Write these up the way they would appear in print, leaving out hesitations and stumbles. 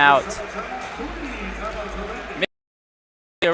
out. Maybe a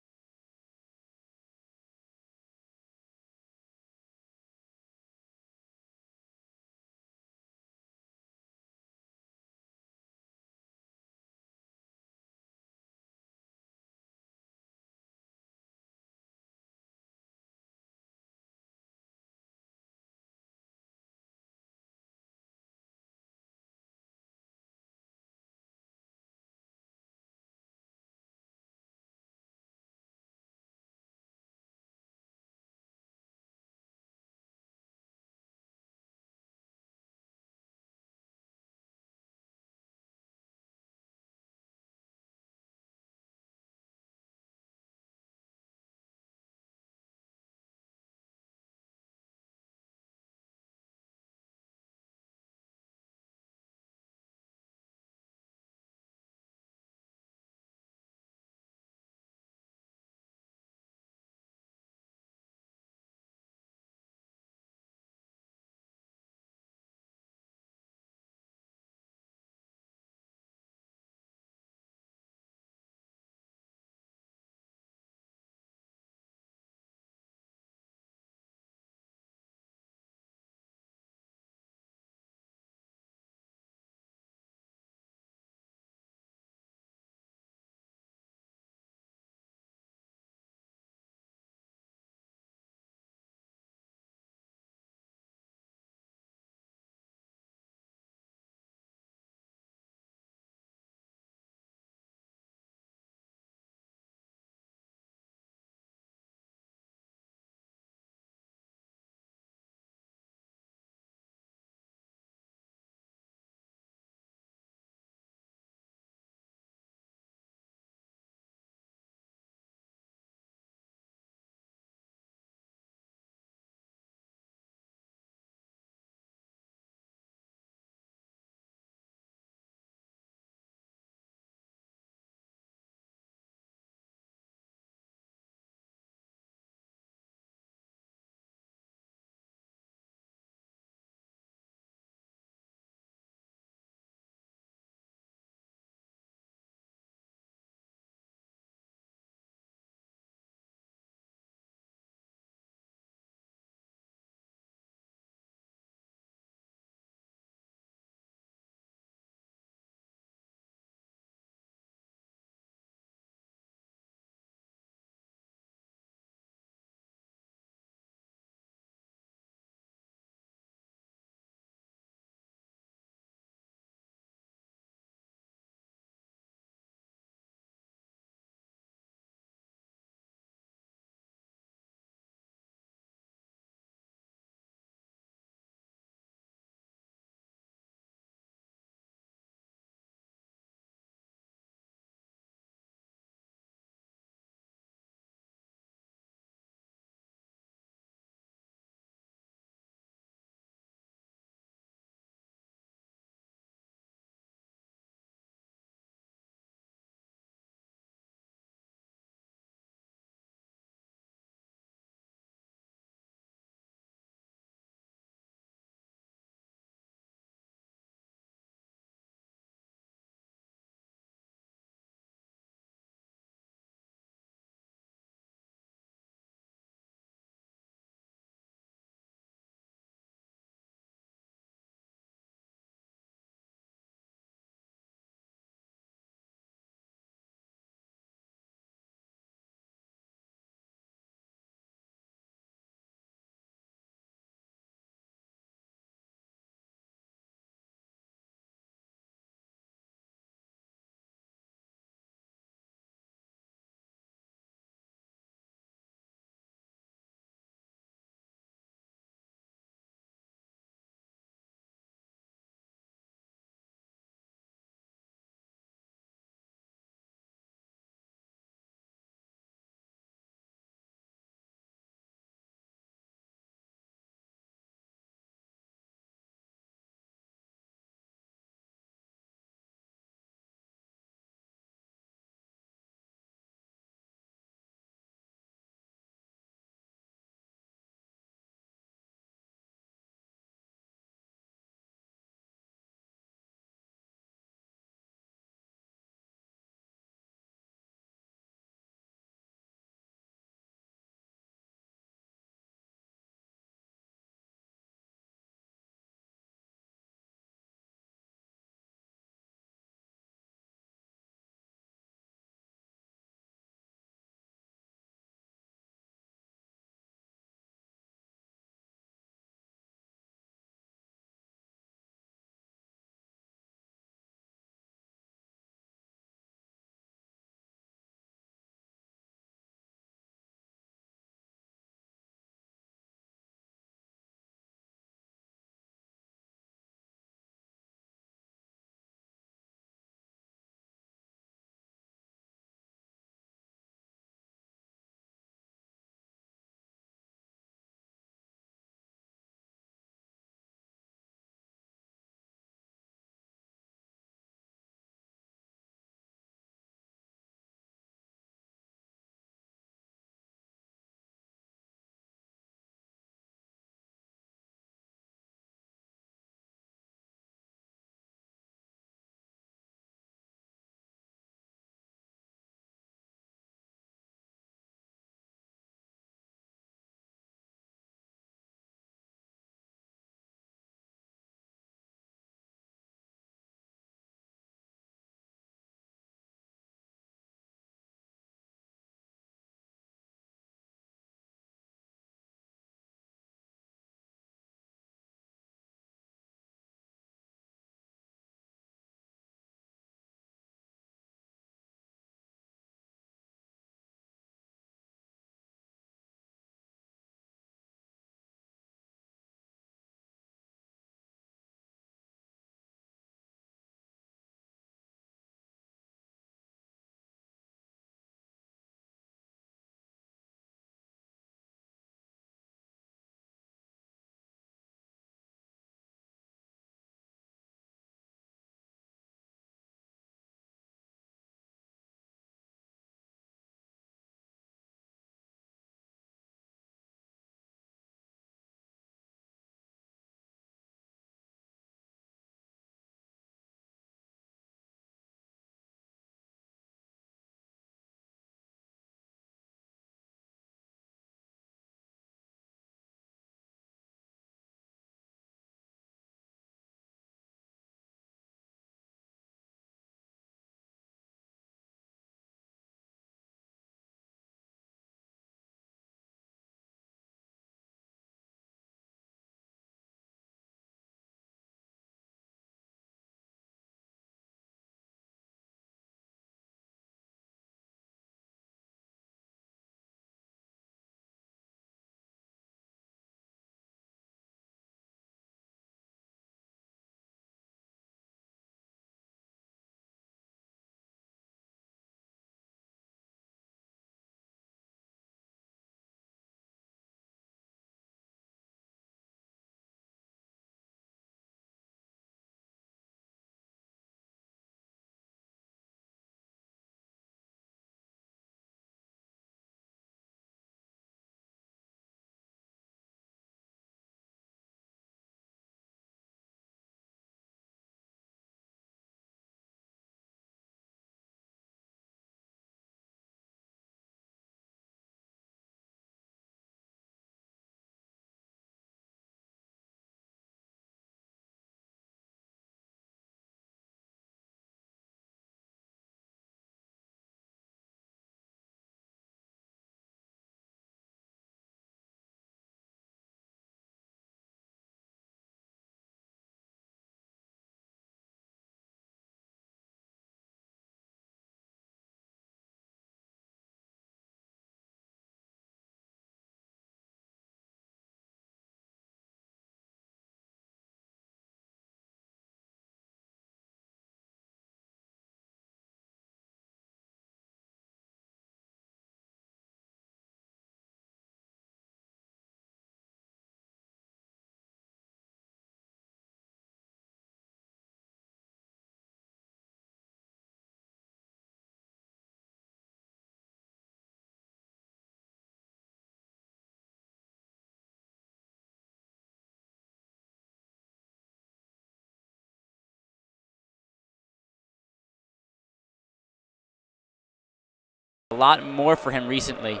lot more for him recently.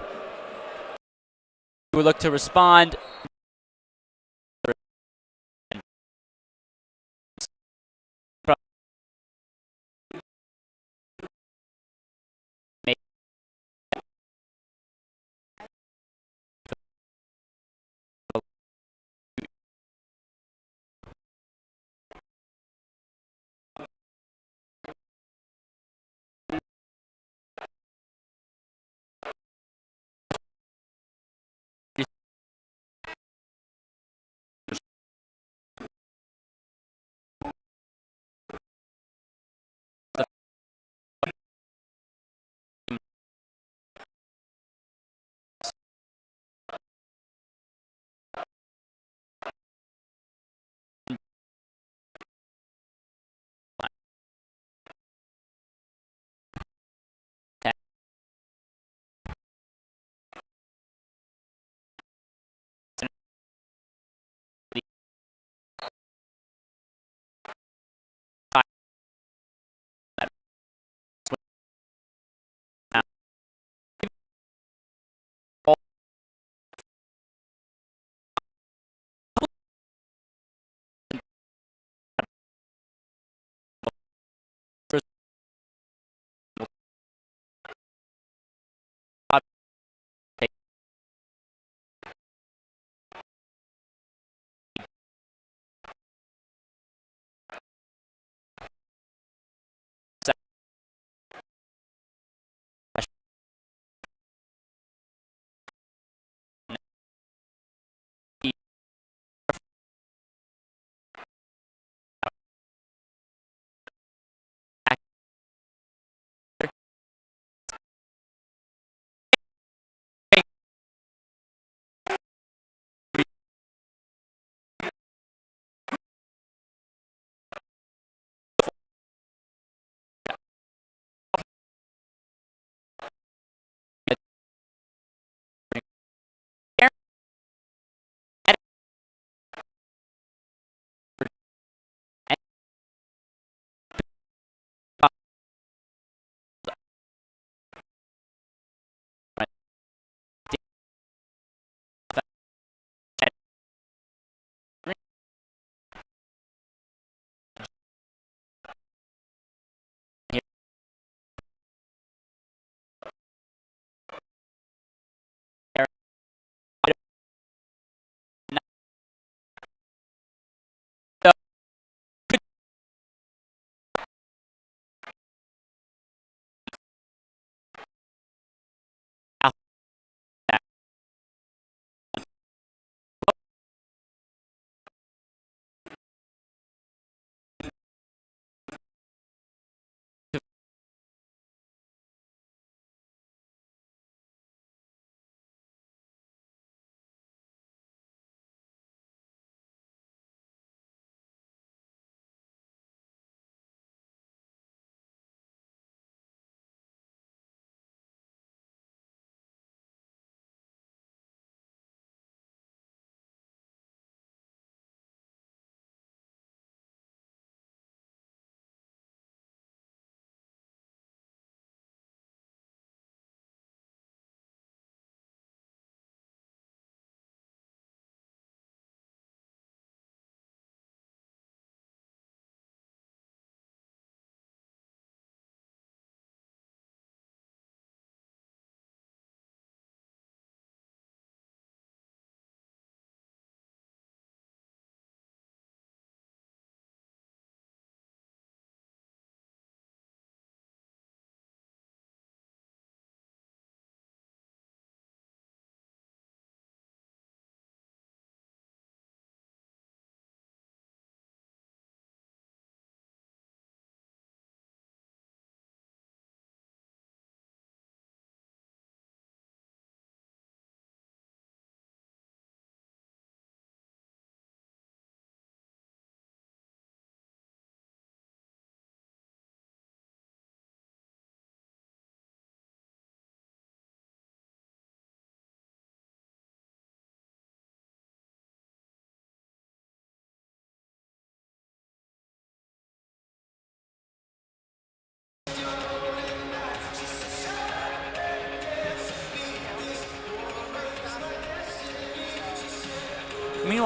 He will look to respond.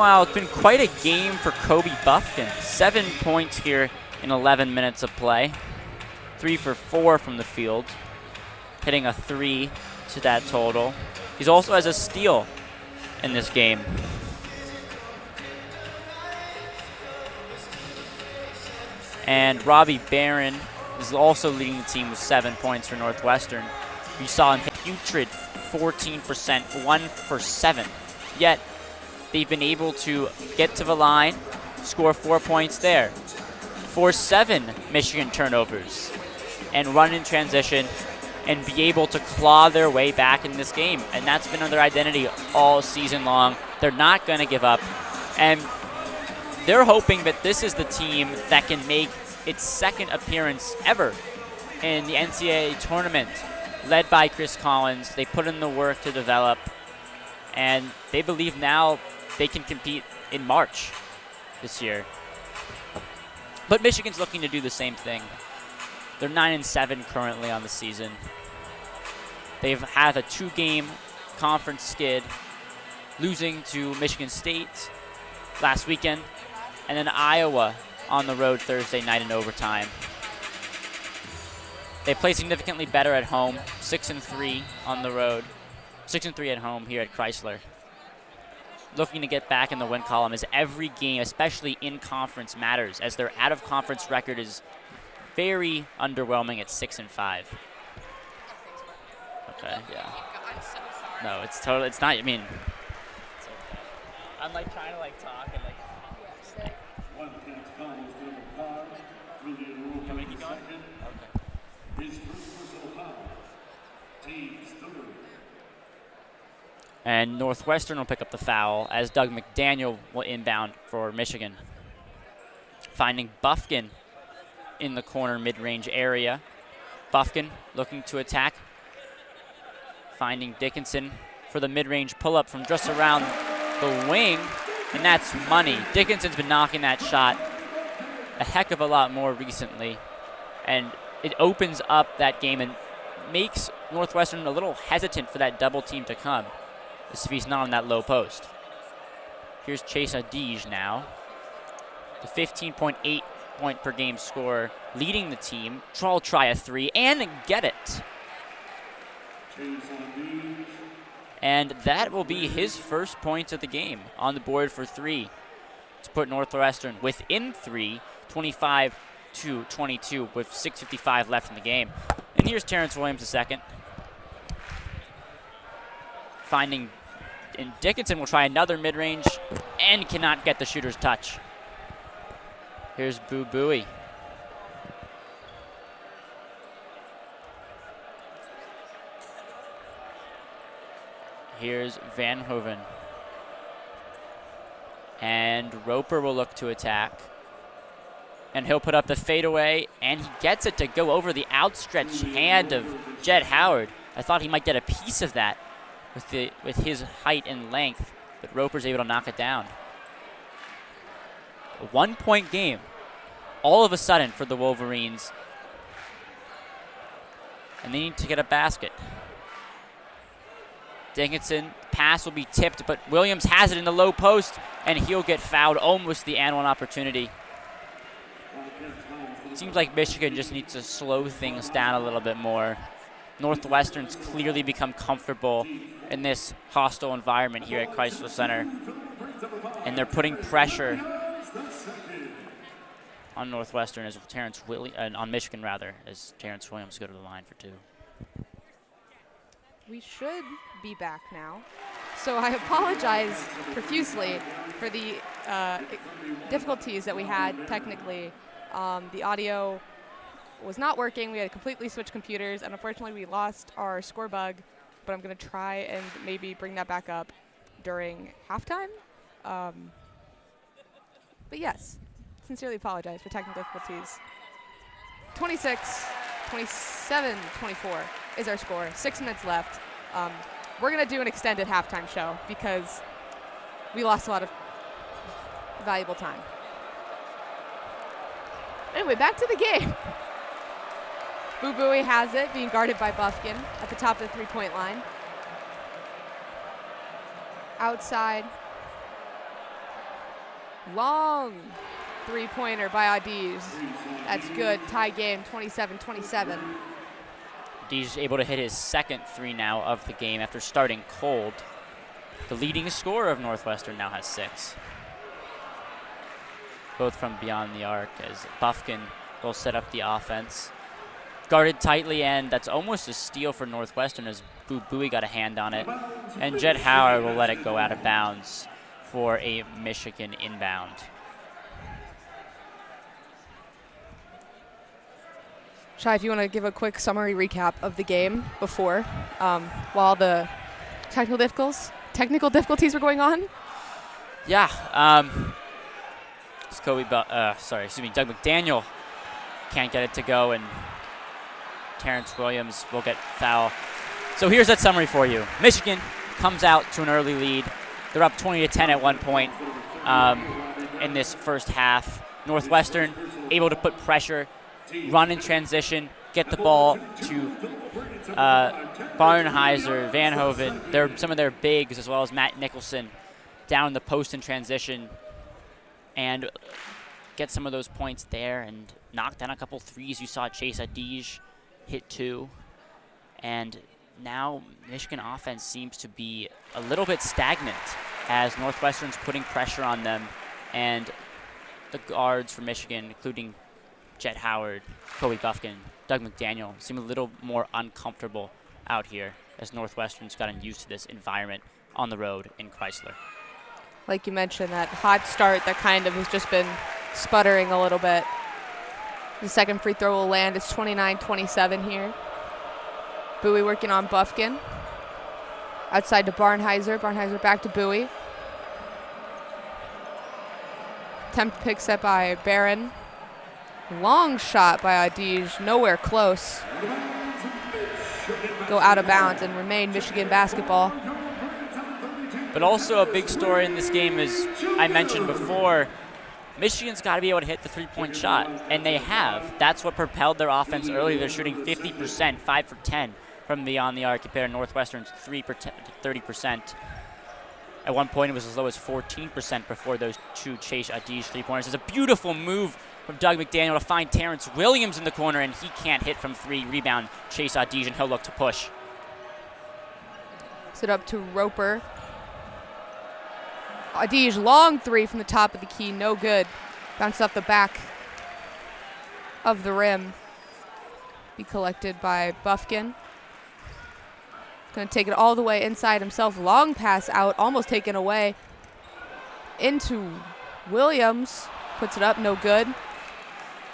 Meanwhile, it's been quite a game for Kobe Buffkin. 7 points here in 11 minutes of play. 3 for 4 from the field, hitting a 3 to that total. He also has a steal in this game. And Robbie Barron is also leading the team with 7 points for Northwestern. We saw him hit putrid 14%, 1 for 7. Yet, they've been able to get to the line, score 4 points there, force 7 Michigan turnovers, and run in transition and be able to claw their way back in this game. And that's been their identity all season long. They're not going to give up. And they're hoping that this is the team that can make its second appearance ever in the NCAA tournament, led by Chris Collins. They put in the work to develop, and they believe now they can compete in March this year. But Michigan's looking to do the same thing. They're 9-7 currently on the season. They've had a 2-game conference skid, losing to Michigan State last weekend, and then Iowa on the road Thursday night in overtime. They play significantly better at home, 6-3 on the road, 6-3 at home here at Chrysler. Looking to get back in the win column, as every game, especially in conference, matters, as their out-of-conference record is very underwhelming at 6-5. Okay, yeah. I'm so sorry. No, it's totally, it's not, I mean, it's okay. I'm like trying to like talk and like, can we keep going? Okay. And Northwestern will pick up the foul as Doug McDaniel will inbound for Michigan. Finding Buffkin in the corner mid-range area. Buffkin looking to attack. Finding Dickinson for the mid-range pull-up from just around the wing, and that's money. Dickinson's been knocking that shot a heck of a lot more recently, and it opens up that game and makes Northwestern a little hesitant for that double team to come, as if he's not on that low post. Here's Chase Adige now, the 15.8 point per game scorer, leading the team. Troll try a 3 and get it. And that will be his first points of the game on the board for 3 to put Northwestern within 3, 25-22 with 6:55 left in the game. And here's Terrence Williams II. Finding, and Dickinson will try another mid-range and cannot get the shooter's touch. Here's Boo Buie. Here's Van Hoven. And Roper will look to attack. And he'll put up the fadeaway, and he gets it to go over the outstretched hand of Jett Howard. I thought he might get a piece of that with his height and length, but Roper's able to knock it down. A 1-point game, all of a sudden for the Wolverines. And they need to get a basket. Dickinson, pass will be tipped, but Williams has it in the low post, and he'll get fouled, almost the and one opportunity. Seems like Michigan just needs to slow things down a little bit more. Northwestern's clearly become comfortable in this hostile environment here at Chrysler Center, and they're putting pressure on Northwestern as on Michigan rather, as Terrence Williams go to the line for 2. We should be back now. So I apologize profusely for the difficulties that we had technically. The audio was not working. We had to completely switch computers, and unfortunately we lost our score bug, but I'm going to try and maybe bring that back up during halftime. But yes, sincerely apologize for technical difficulties. 26, 27, 24 is our score. 6 minutes left. We're going to do an extended halftime show because we lost a lot of valuable time. Anyway, back to the game. Boo Buie has it, being guarded by Buffkin at the top of the three-point line. Outside. Long three-pointer by Adiz. That's good. Tie game, 27-27. Adiz able to hit his second three now of the game after starting cold. The leading scorer of Northwestern now has 6. Both from beyond the arc as Buffkin will set up the offense. Guarded tightly, and that's almost a steal for Northwestern as Bowie got a hand on it. And Jett Howard will let it go out of bounds for a Michigan inbound. Shai, if you want to give a quick summary recap of the game before, while the technical difficulties were going on. Yeah, Doug McDaniel can't get it to go, and Terrence Williams will get foul. So here's that summary for you. Michigan comes out to an early lead. They're up 20-10 at one point in this first half. Northwestern able to put pressure, run in transition, get the ball to Barnheiser, Van Hoven. Some of their bigs, as well as Matt Nicholson, down the post in transition, and get some of those points there and knock down a couple threes. You saw Chase Adiz hit 2. And now Michigan offense seems to be a little bit stagnant as Northwestern's putting pressure on them, and the guards for Michigan, including Jett Howard, Kobe Buffkin, Doug McDaniel, seem a little more uncomfortable out here as Northwestern's gotten used to this environment on the road in Chrysler. Like you mentioned, that hot start that kind of has just been sputtering a little bit. The second free throw will land. It's 29-27 here. Bowie working on Buffkin. Outside to Barnheiser. Barnheiser back to Bowie. Attempt pick set by Barron. Long shot by Adiz. Nowhere close. Go out of bounds and remain Michigan basketball. But also a big story in this game is, I mentioned before, Michigan's got to be able to hit the three-point shot, and they have. That's what propelled their offense early. They're shooting 50%, 5 for 10 from beyond the arc compared to Northwestern's 3 for 30%. At one point, it was as low as 14% before those two Chase Adiz three-pointers. It's a beautiful move from Doug McDaniel to find Terrence Williams in the corner, and he can't hit from 3. Rebound, Chase Adiz, and he'll look to push. Sit up to Roper. Adiz, long 3 from the top of the key, no good. Bounced off the back of the rim. Be collected by Buffkin. Going to take it all the way inside himself. Long pass out, almost taken away. Into Williams. Puts it up, no good.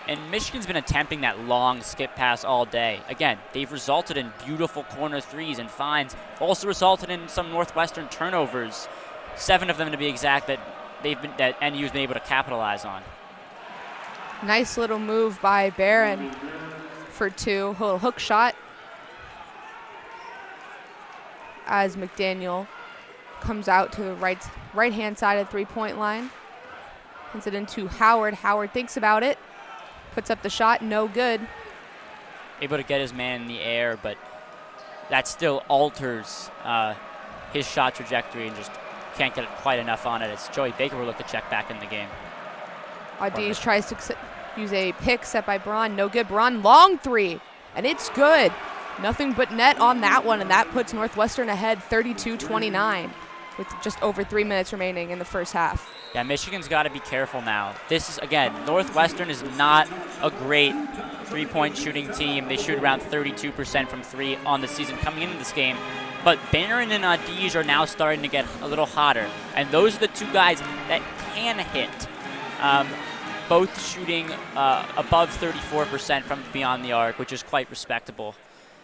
And Michigan's been attempting that long skip pass all day. Again, they've resulted in beautiful corner threes and finds. Also resulted in some Northwestern turnovers. 7 of them to be exact that NU's been able to capitalize on. Nice little move by Barron for 2. Little hook shot as McDaniel comes out to the right-hand side of the three-point line. Hits it into Howard. Howard thinks about it. Puts up the shot, no good. Able to get his man in the air, but that still alters his shot trajectory and just can't get quite enough on it. It's Joey Baker will look to check back in the game. Adiz tries to use a pick set by Braun. No good. Braun, long 3, and it's good. Nothing but net on that one, and that puts Northwestern ahead 32-29 with just over 3 minutes remaining in the first half. Yeah, Michigan's got to be careful now. This is, again, Northwestern is not a great three-point shooting team. They shoot around 32% from 3 on the season coming into this game. But Barron and Adiz are now starting to get a little hotter. And those are the 2 guys that can hit. Both shooting above 34% from beyond the arc, which is quite respectable.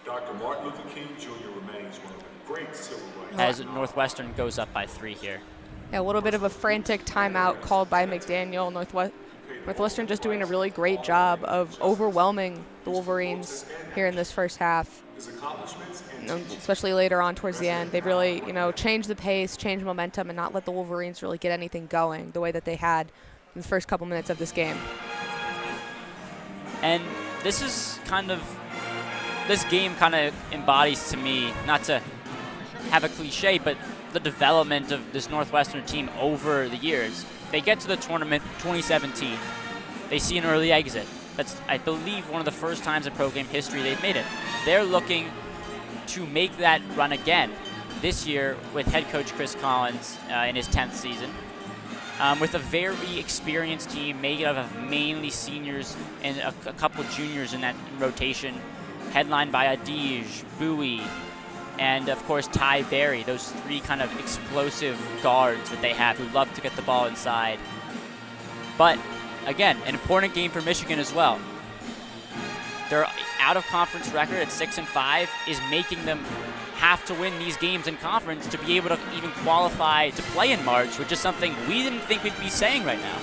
Dr. Martin Luther King Jr. remains one of the great civil rights. As Northwestern goes up by 3 here. Yeah, a little bit of a frantic timeout called by McDaniel. Northwestern just doing a really great job of overwhelming the Wolverines here in this first half. Especially later on towards the end. They've really, changed the pace, changed momentum, and not let the Wolverines really get anything going the way that they had in the first couple minutes of this game. And this game kind of embodies to me, not to have a cliche, but the development of this Northwestern team over the years. they get to the tournament 2017. They see an early exit. That's, I believe, one of the first times in program history they've made it. They're looking to make that run again this year with head coach Chris Collins in his 10th season. With a very experienced team made up of mainly seniors and a couple juniors in that rotation, headlined by Adij, Bowie, and of course Ty Berry, those three kind of explosive guards that they have who love to get the ball inside. But again, an important game for Michigan as well. Their out-of-conference record at 6-5 is making them have to win these games in conference to be able to even qualify to play in March, which is something we didn't think we'd be saying right now.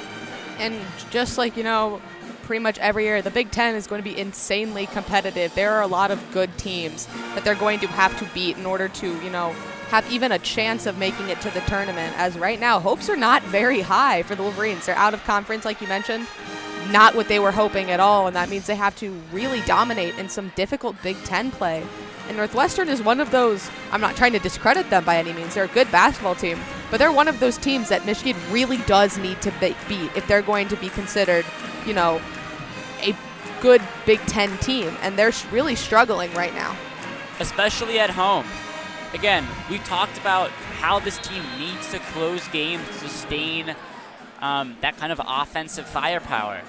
And just like, pretty much every year, the Big Ten is going to be insanely competitive. There are a lot of good teams that they're going to have to beat in order to, have even a chance of making it to the tournament. As right now, hopes are not very high for the Wolverines. They're out of conference, like you mentioned. Not what they were hoping at all, and that means they have to really dominate in some difficult Big Ten play. And Northwestern is one of those, I'm not trying to discredit them by any means, they're a good basketball team, but they're one of those teams that Michigan really does need to beat if they're going to be considered, a good Big Ten team, and they're really struggling right now. Especially at home. Again, we've talked about how this team needs to close games to sustain that kind of offensive firepower.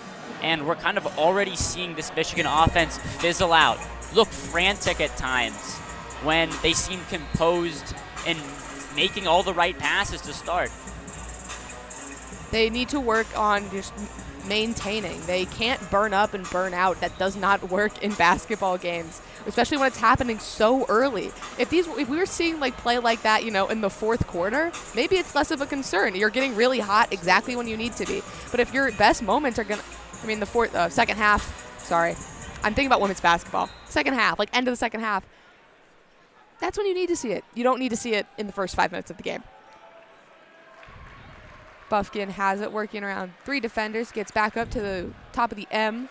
And we're kind of already seeing this Michigan offense fizzle out, look frantic at times when they seem composed and making all the right passes to start. They need to work on just maintaining. They can't burn up and burn out. That does not work in basketball games, especially when it's happening so early. If we were seeing play like that, in the fourth quarter, maybe it's less of a concern. You're getting really hot exactly when you need to be. But if your best moments are second half, sorry. I'm thinking about women's basketball. Second half, end of the second half. That's when you need to see it. You don't need to see it in the first 5 minutes of the game. Bufkin has it working around three defenders, gets back up to the top of the M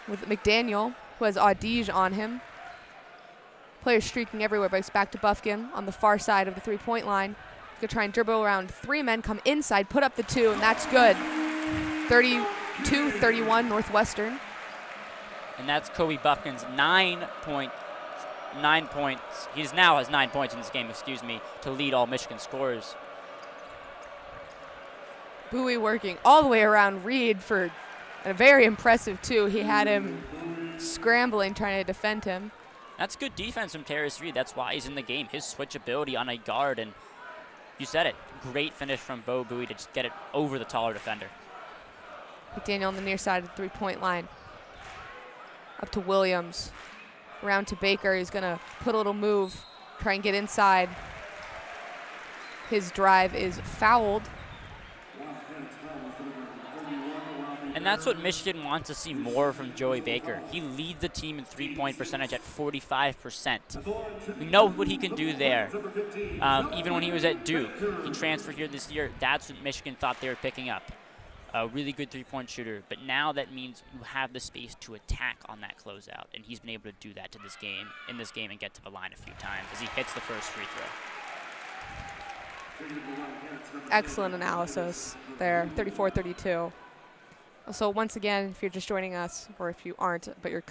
with McDaniel, who has Adij on him. Players streaking everywhere, but it's back to Bufkin on the far side of the three-point line. He's going to try and dribble around three men, come inside, put up the two, and that's good. 32-31 Northwestern. And that's Kobe Bufkin's 9 points. He now has 9 points in this game, to lead all Michigan scorers. Bowie working all the way around Reed for a very impressive two. He had him scrambling, trying to defend him. That's good defense from Terrace Reed. That's why he's in the game. His switchability on a guard, and you said it, great finish from Bo Bowie to just get it over the taller defender. McDaniel on the near side of the three-point line. Up to Williams. Around to Baker. He's going to put a little move, try and get inside. His drive is fouled. And that's what Michigan wants to see more from Joey Baker. He leads the team in three-point percentage at 45%. We know what he can do there. Even when he was at Duke, he transferred here this year. That's what Michigan thought they were picking up. A really good three-point shooter. But now that means you have the space to attack on that closeout. And he's been able to do that in this game and get to the line a few times as he hits the first free throw. Excellent analysis there, 34-32. So once again, if you're just joining us, or if you aren't, but you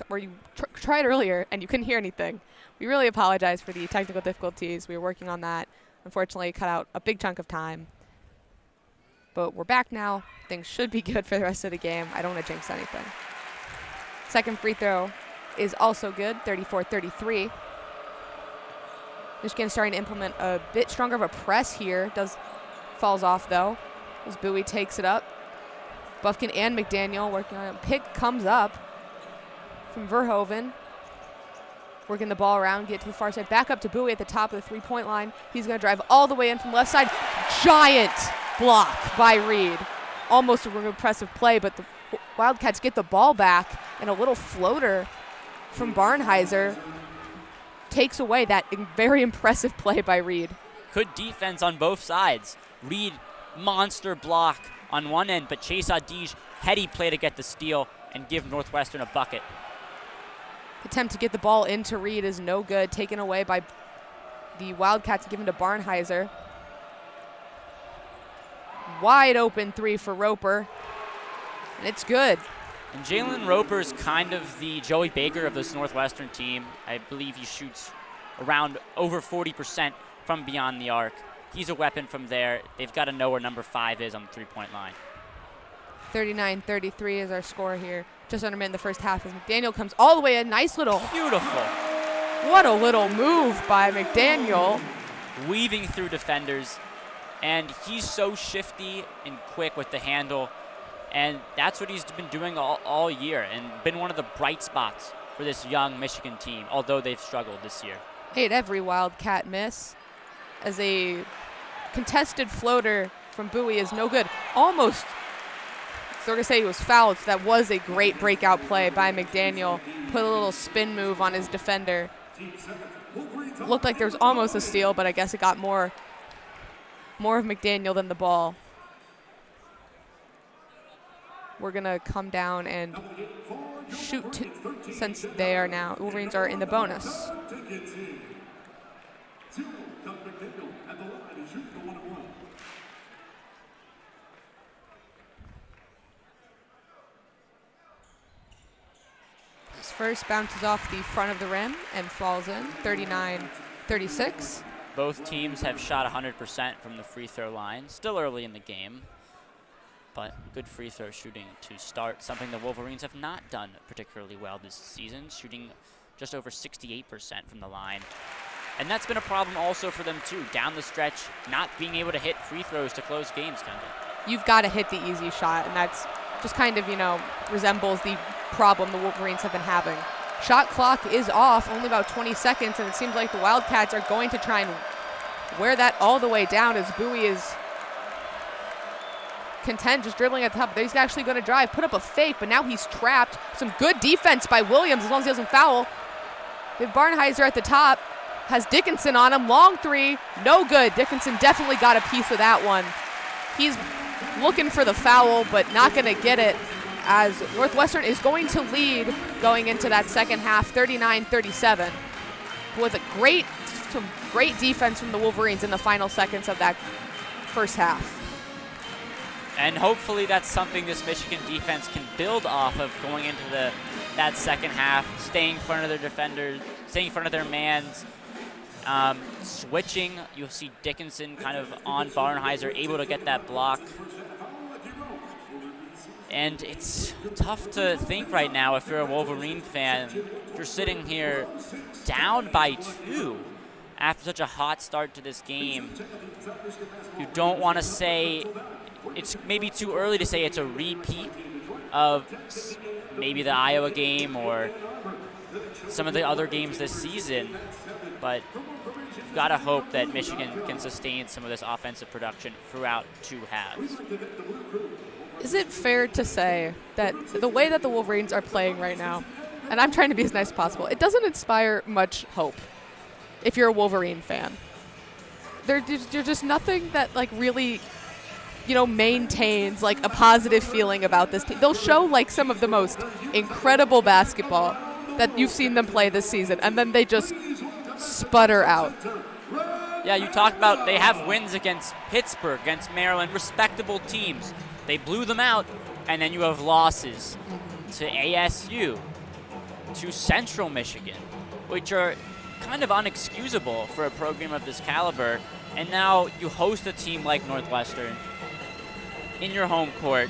tried earlier and you couldn't hear anything, we really apologize for the technical difficulties. We were working on that. Unfortunately, cut out a big chunk of time. But we're back now. Things should be good for the rest of the game. I don't want to jinx anything. Second free throw is also good, 34-33. Michigan starting to implement a bit stronger of a press here. Falls off, though, as Bowie takes it up. Bufkin and McDaniel working on it. Pick comes up from Verhoeven. Working the ball around, get to the far side. Back up to Bowie at the top of the three-point line. He's going to drive all the way in from left side. Giant block by Reed. Almost a impressive play, but the Wildcats get the ball back, and a little floater from Barnheiser takes away that very impressive play by Reed. Good defense on both sides. Reed, monster block on one end, but Chase Adij, heady play to get the steal and give Northwestern a bucket. Attempt to get the ball into Reed is no good, taken away by the Wildcats, given to Barnheiser. wide open three for Roper, and it's good. And Jalen Roper is kind of the Joey Baker of this Northwestern team. I believe he shoots around over 40% from beyond the arc. He's a weapon from there. They've got to know where number 5 is on the three-point line. 39-33 is our score here. Just under a minute in the first half as McDaniel comes all the way in. Nice little. Beautiful. What a little move by McDaniel. Weaving through defenders. And he's so shifty and quick with the handle. And that's what he's been doing all year and been one of the bright spots for this young Michigan team, although they've struggled this year. Hate every Wildcat miss as a contested floater from Bowie is no good. Almost, so we're going to say he was fouled. So that was a great breakout play by McDaniel. Put a little spin move on his defender. Looked like there was almost a steal, but I guess it got more of McDaniel than the ball. We're going to come down and shoot since they are now. Wolverines are in the bonus. This first bounces off the front of the rim and falls in, 39-36. Both teams have shot 100% from the free throw line. Still early in the game, but good free throw shooting to start, something the Wolverines have not done particularly well this season, shooting just over 68% from the line. And that's been a problem also for them too, down the stretch, not being able to hit free throws to close games, Kendall. You've got to hit the easy shot, and that's just kind of, resembles the problem the Wolverines have been having. Shot clock is off, only about 20 seconds, and it seems like the Wildcats are going to try and wear that all the way down as Bowie is content just dribbling at the top. He's actually going to drive, put up a fake, but now he's trapped. Some good defense by Williams as long as he doesn't foul. They have Barnheiser at the top, has Dickinson on him. Long three, no good. Dickinson definitely got a piece of that one. He's looking for the foul, but not going to get it as Northwestern is going to lead going into that second half, 39-37, with some great defense from the Wolverines in the final seconds of that first half. And hopefully that's something this Michigan defense can build off of going into that second half, staying in front of their defenders, staying in front of their mans, switching. You'll see Dickinson kind of on Barnheiser, able to get that block. And it's tough to think right now if you're a Wolverine fan. You're sitting here down by 2 after such a hot start to this game. You don't want to say, it's maybe too early to say it's a repeat of maybe the Iowa game or some of the other games this season, but you've got to hope that Michigan can sustain some of this offensive production throughout 2 halves. Is it fair to say that the way that the Wolverines are playing right now, and I'm trying to be as nice as possible, it doesn't inspire much hope if you're a Wolverine fan? There's just nothing that really, maintains a positive feeling about this team. They'll show some of the most incredible basketball that you've seen them play this season, and then they just sputter out. Yeah, you talk about they have wins against Pittsburgh, against Maryland, respectable teams. They blew them out, and then you have losses to ASU, to Central Michigan, which are kind of unexcusable for a program of this caliber. And now you host a team like Northwestern in your home court.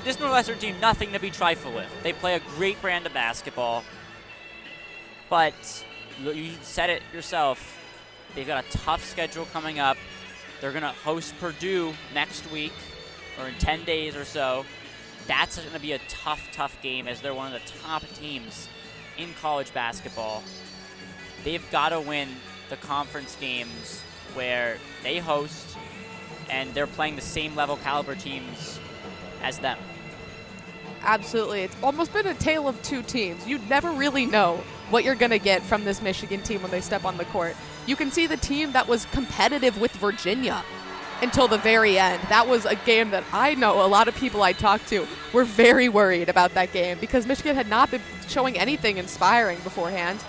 This Northwestern team, nothing to be trifled with. They play a great brand of basketball, but you said it yourself. They've got a tough schedule coming up. They're going to host Purdue next week, or in 10 days or so. That's going to be a tough game as they're one of the top teams in college basketball. They've got to win the conference games where they host and they're playing the same level caliber teams as them. Absolutely. It's almost been a tale of 2 teams. You never really know what you're going to get from this Michigan team when they step on the court. You can see the team that was competitive with Virginia until the very end. That was a game that I know a lot of people I talked to were very worried about that game because Michigan had not been showing anything inspiring beforehand.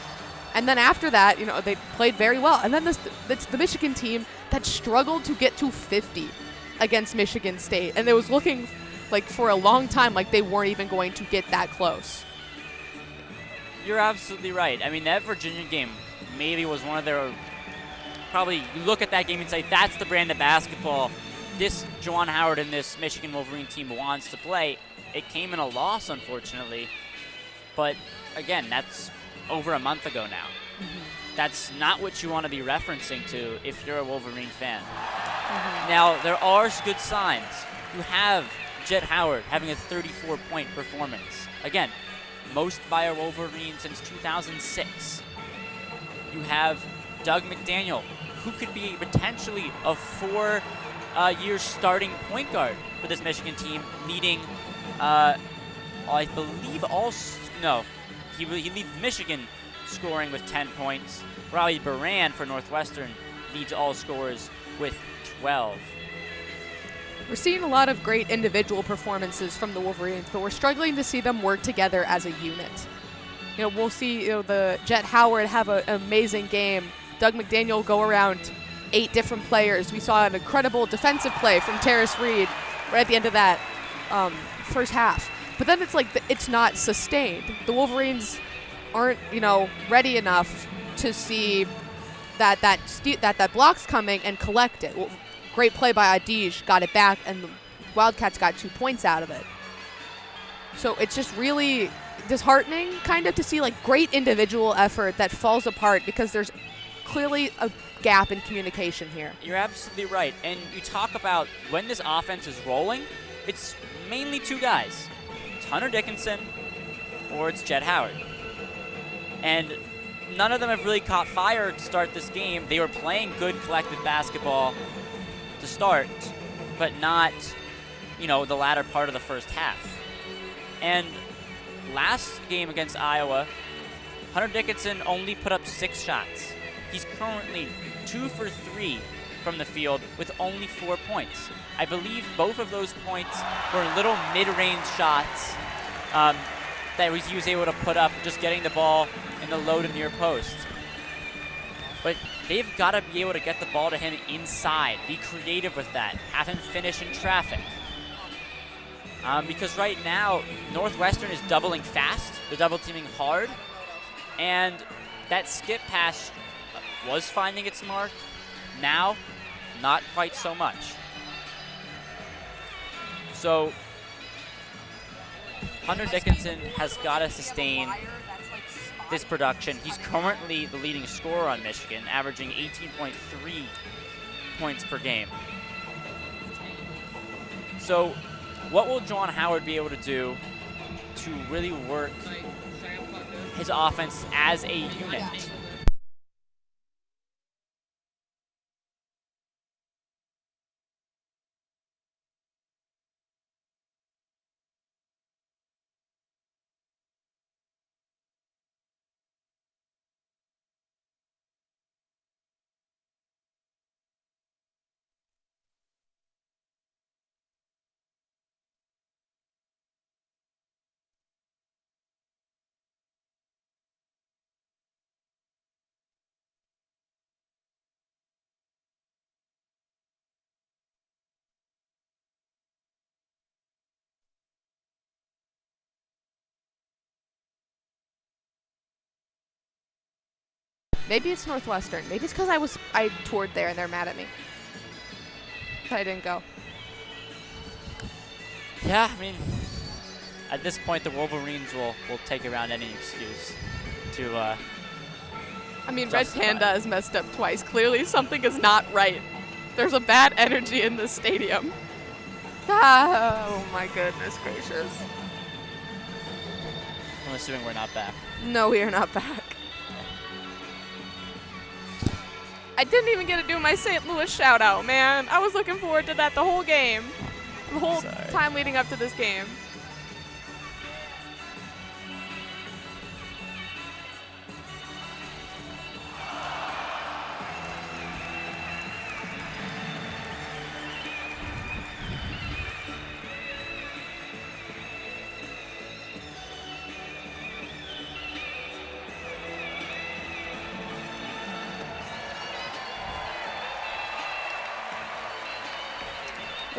And then after that, they played very well. And then it's the Michigan team that struggled to get to 50 against Michigan State, and it was looking like for a long time like they weren't even going to get that close. You're absolutely right. I mean, that Virginia game maybe was one of their, probably you look at that game and say, that's the brand of basketball this Juwan Howard and this Michigan Wolverine team wants to play. It came in a loss, unfortunately. But, again, that's over a month ago now. Mm-hmm. That's not what you want to be referencing to if you're a Wolverine fan. Mm-hmm. Now, there are good signs. You have Jet Howard having a 34-point performance. Again, most by a Wolverine since 2006. You have Doug McDaniel, who could be potentially a 4-year starting point guard for this Michigan team, leading, I believe, he leads Michigan scoring with 10 points. Robbie Vihaan for Northwestern leads all scorers with 12. We're seeing a lot of great individual performances from the Wolverines, but we're struggling to see them work together as a unit. We'll see the Jet Howard have an amazing game. Doug McDaniel go around 8 different players. We saw an incredible defensive play from Terrace Reed right at the end of that first half. But then it's like it's not sustained. The Wolverines aren't ready enough to see that block's coming and collect it. Well, great play by Adij, got it back, and the Wildcats got 2 points out of it. So it's just really disheartening kind of to see great individual effort that falls apart because there's clearly a gap in communication here. You're absolutely right. And you talk about when this offense is rolling, it's mainly 2 guys. It's Hunter Dickinson or it's Jet Howard. And none of them have really caught fire to start this game. They were playing good collective basketball to start, but not, the latter part of the first half. And last game against Iowa, Hunter Dickinson only put up 6 shots. He's currently 2 for 3 from the field with only 4 points. I believe both of those points were little mid-range shots that he was able to put up, just getting the ball in the low to near post. But they've got to be able to get the ball to him inside, be creative with that, have him finish in traffic. Because right now, Northwestern is doubling fast, they're double teaming hard, and that skip pass was finding its mark. Now, not quite so much. So, Hunter Dickinson has got to sustain this production. He's currently the leading scorer on Michigan, averaging 18.3 points per game. So, what will Juwan Howard be able to do to really work his offense as a unit? Maybe it's Northwestern. Maybe it's because I toured there and they're mad at me that I didn't go. Yeah, I mean, at this point, the Wolverines will take around any excuse to. Red Panda is messed up twice. Clearly, something is not right. There's a bad energy in this stadium. Oh my goodness gracious! I'm assuming we're not back. No, we are not back. I didn't even get to do my St. Louis shout out, man. I was looking forward to that the whole game. The whole time leading up to this game.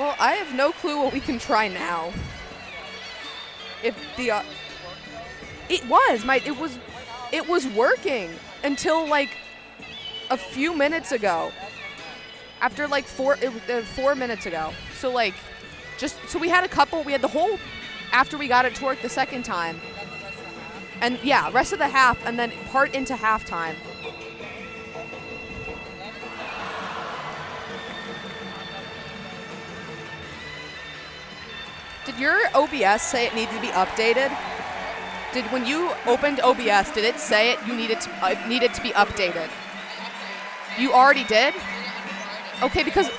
Well, I have no clue what we can try now. If the it was working until like a few minutes ago. After like 4 minutes ago. So like so we had the whole after we got it to work the second time. And yeah, rest of the half and then part into halftime. Did your OBS say it needed to be updated? When you opened OBS, did it say it needed to be updated? You already did? Okay, because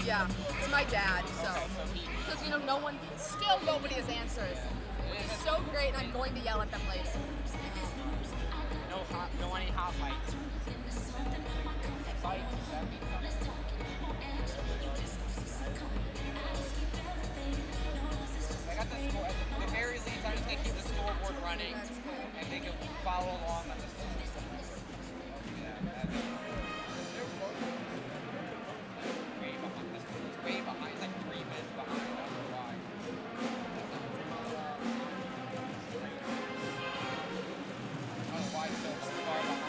yeah, it's my dad, so. Because, nobody has answers. It's so great, and I'm going to yell at them later. No any hot lights. I got the school, at the very least, I'm just going to keep the scoreboard running, and they can follow along on the way behind, it's like 3 minutes behind, I don't know why. I don't know why it's so far behind.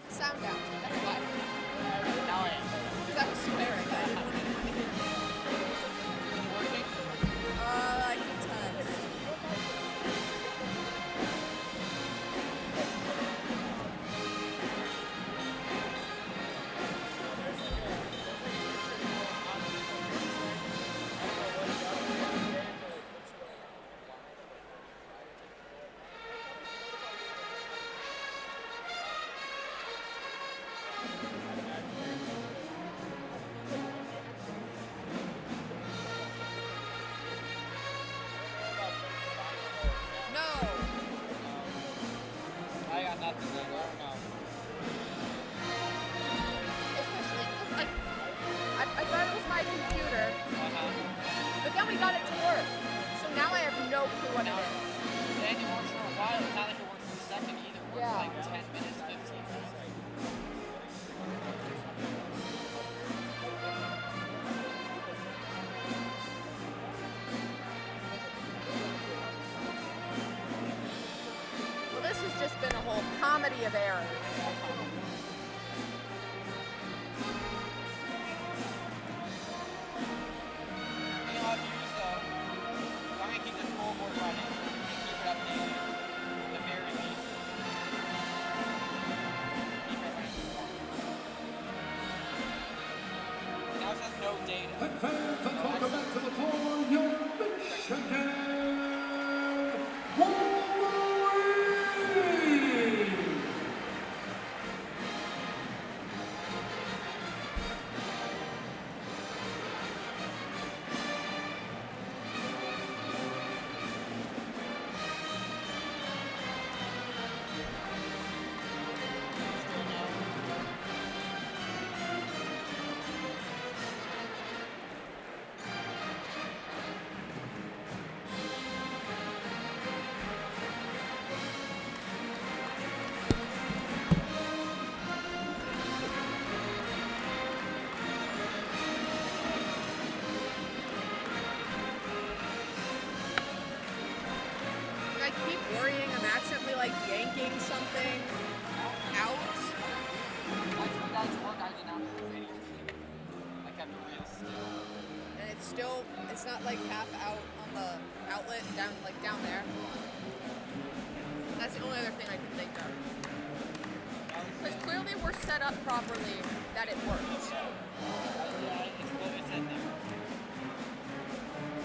Sound down. That's why. Now I am. Because I was swearing. I didn't want anyone to hear me. Is it working? I can test. I thought it was my computer, but then we got it to work. So now I have no clue what it is. of air. I'm gonna keep the scoreboard running and keep it updated. At the very least. Keep it running. Now it says no data. Welcome back to the floor, your Michigan Wolverines! I keep worrying I'm accidentally like yanking something out. That's work I did not move anything. I kept it real still. And it's not like half out on the outlet down there. That's the only other thing I can think of. Because clearly we're set up properly that it worked. Yeah, it's in there.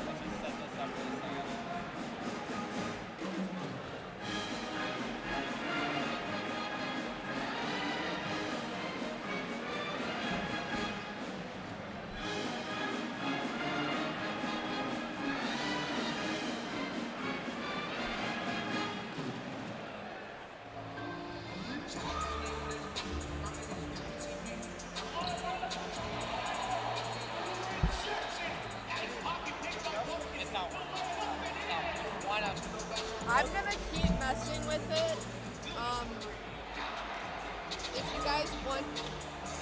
Let's just set this up for the second. It's not working. Why not? I'm gonna keep messing with it. If you guys want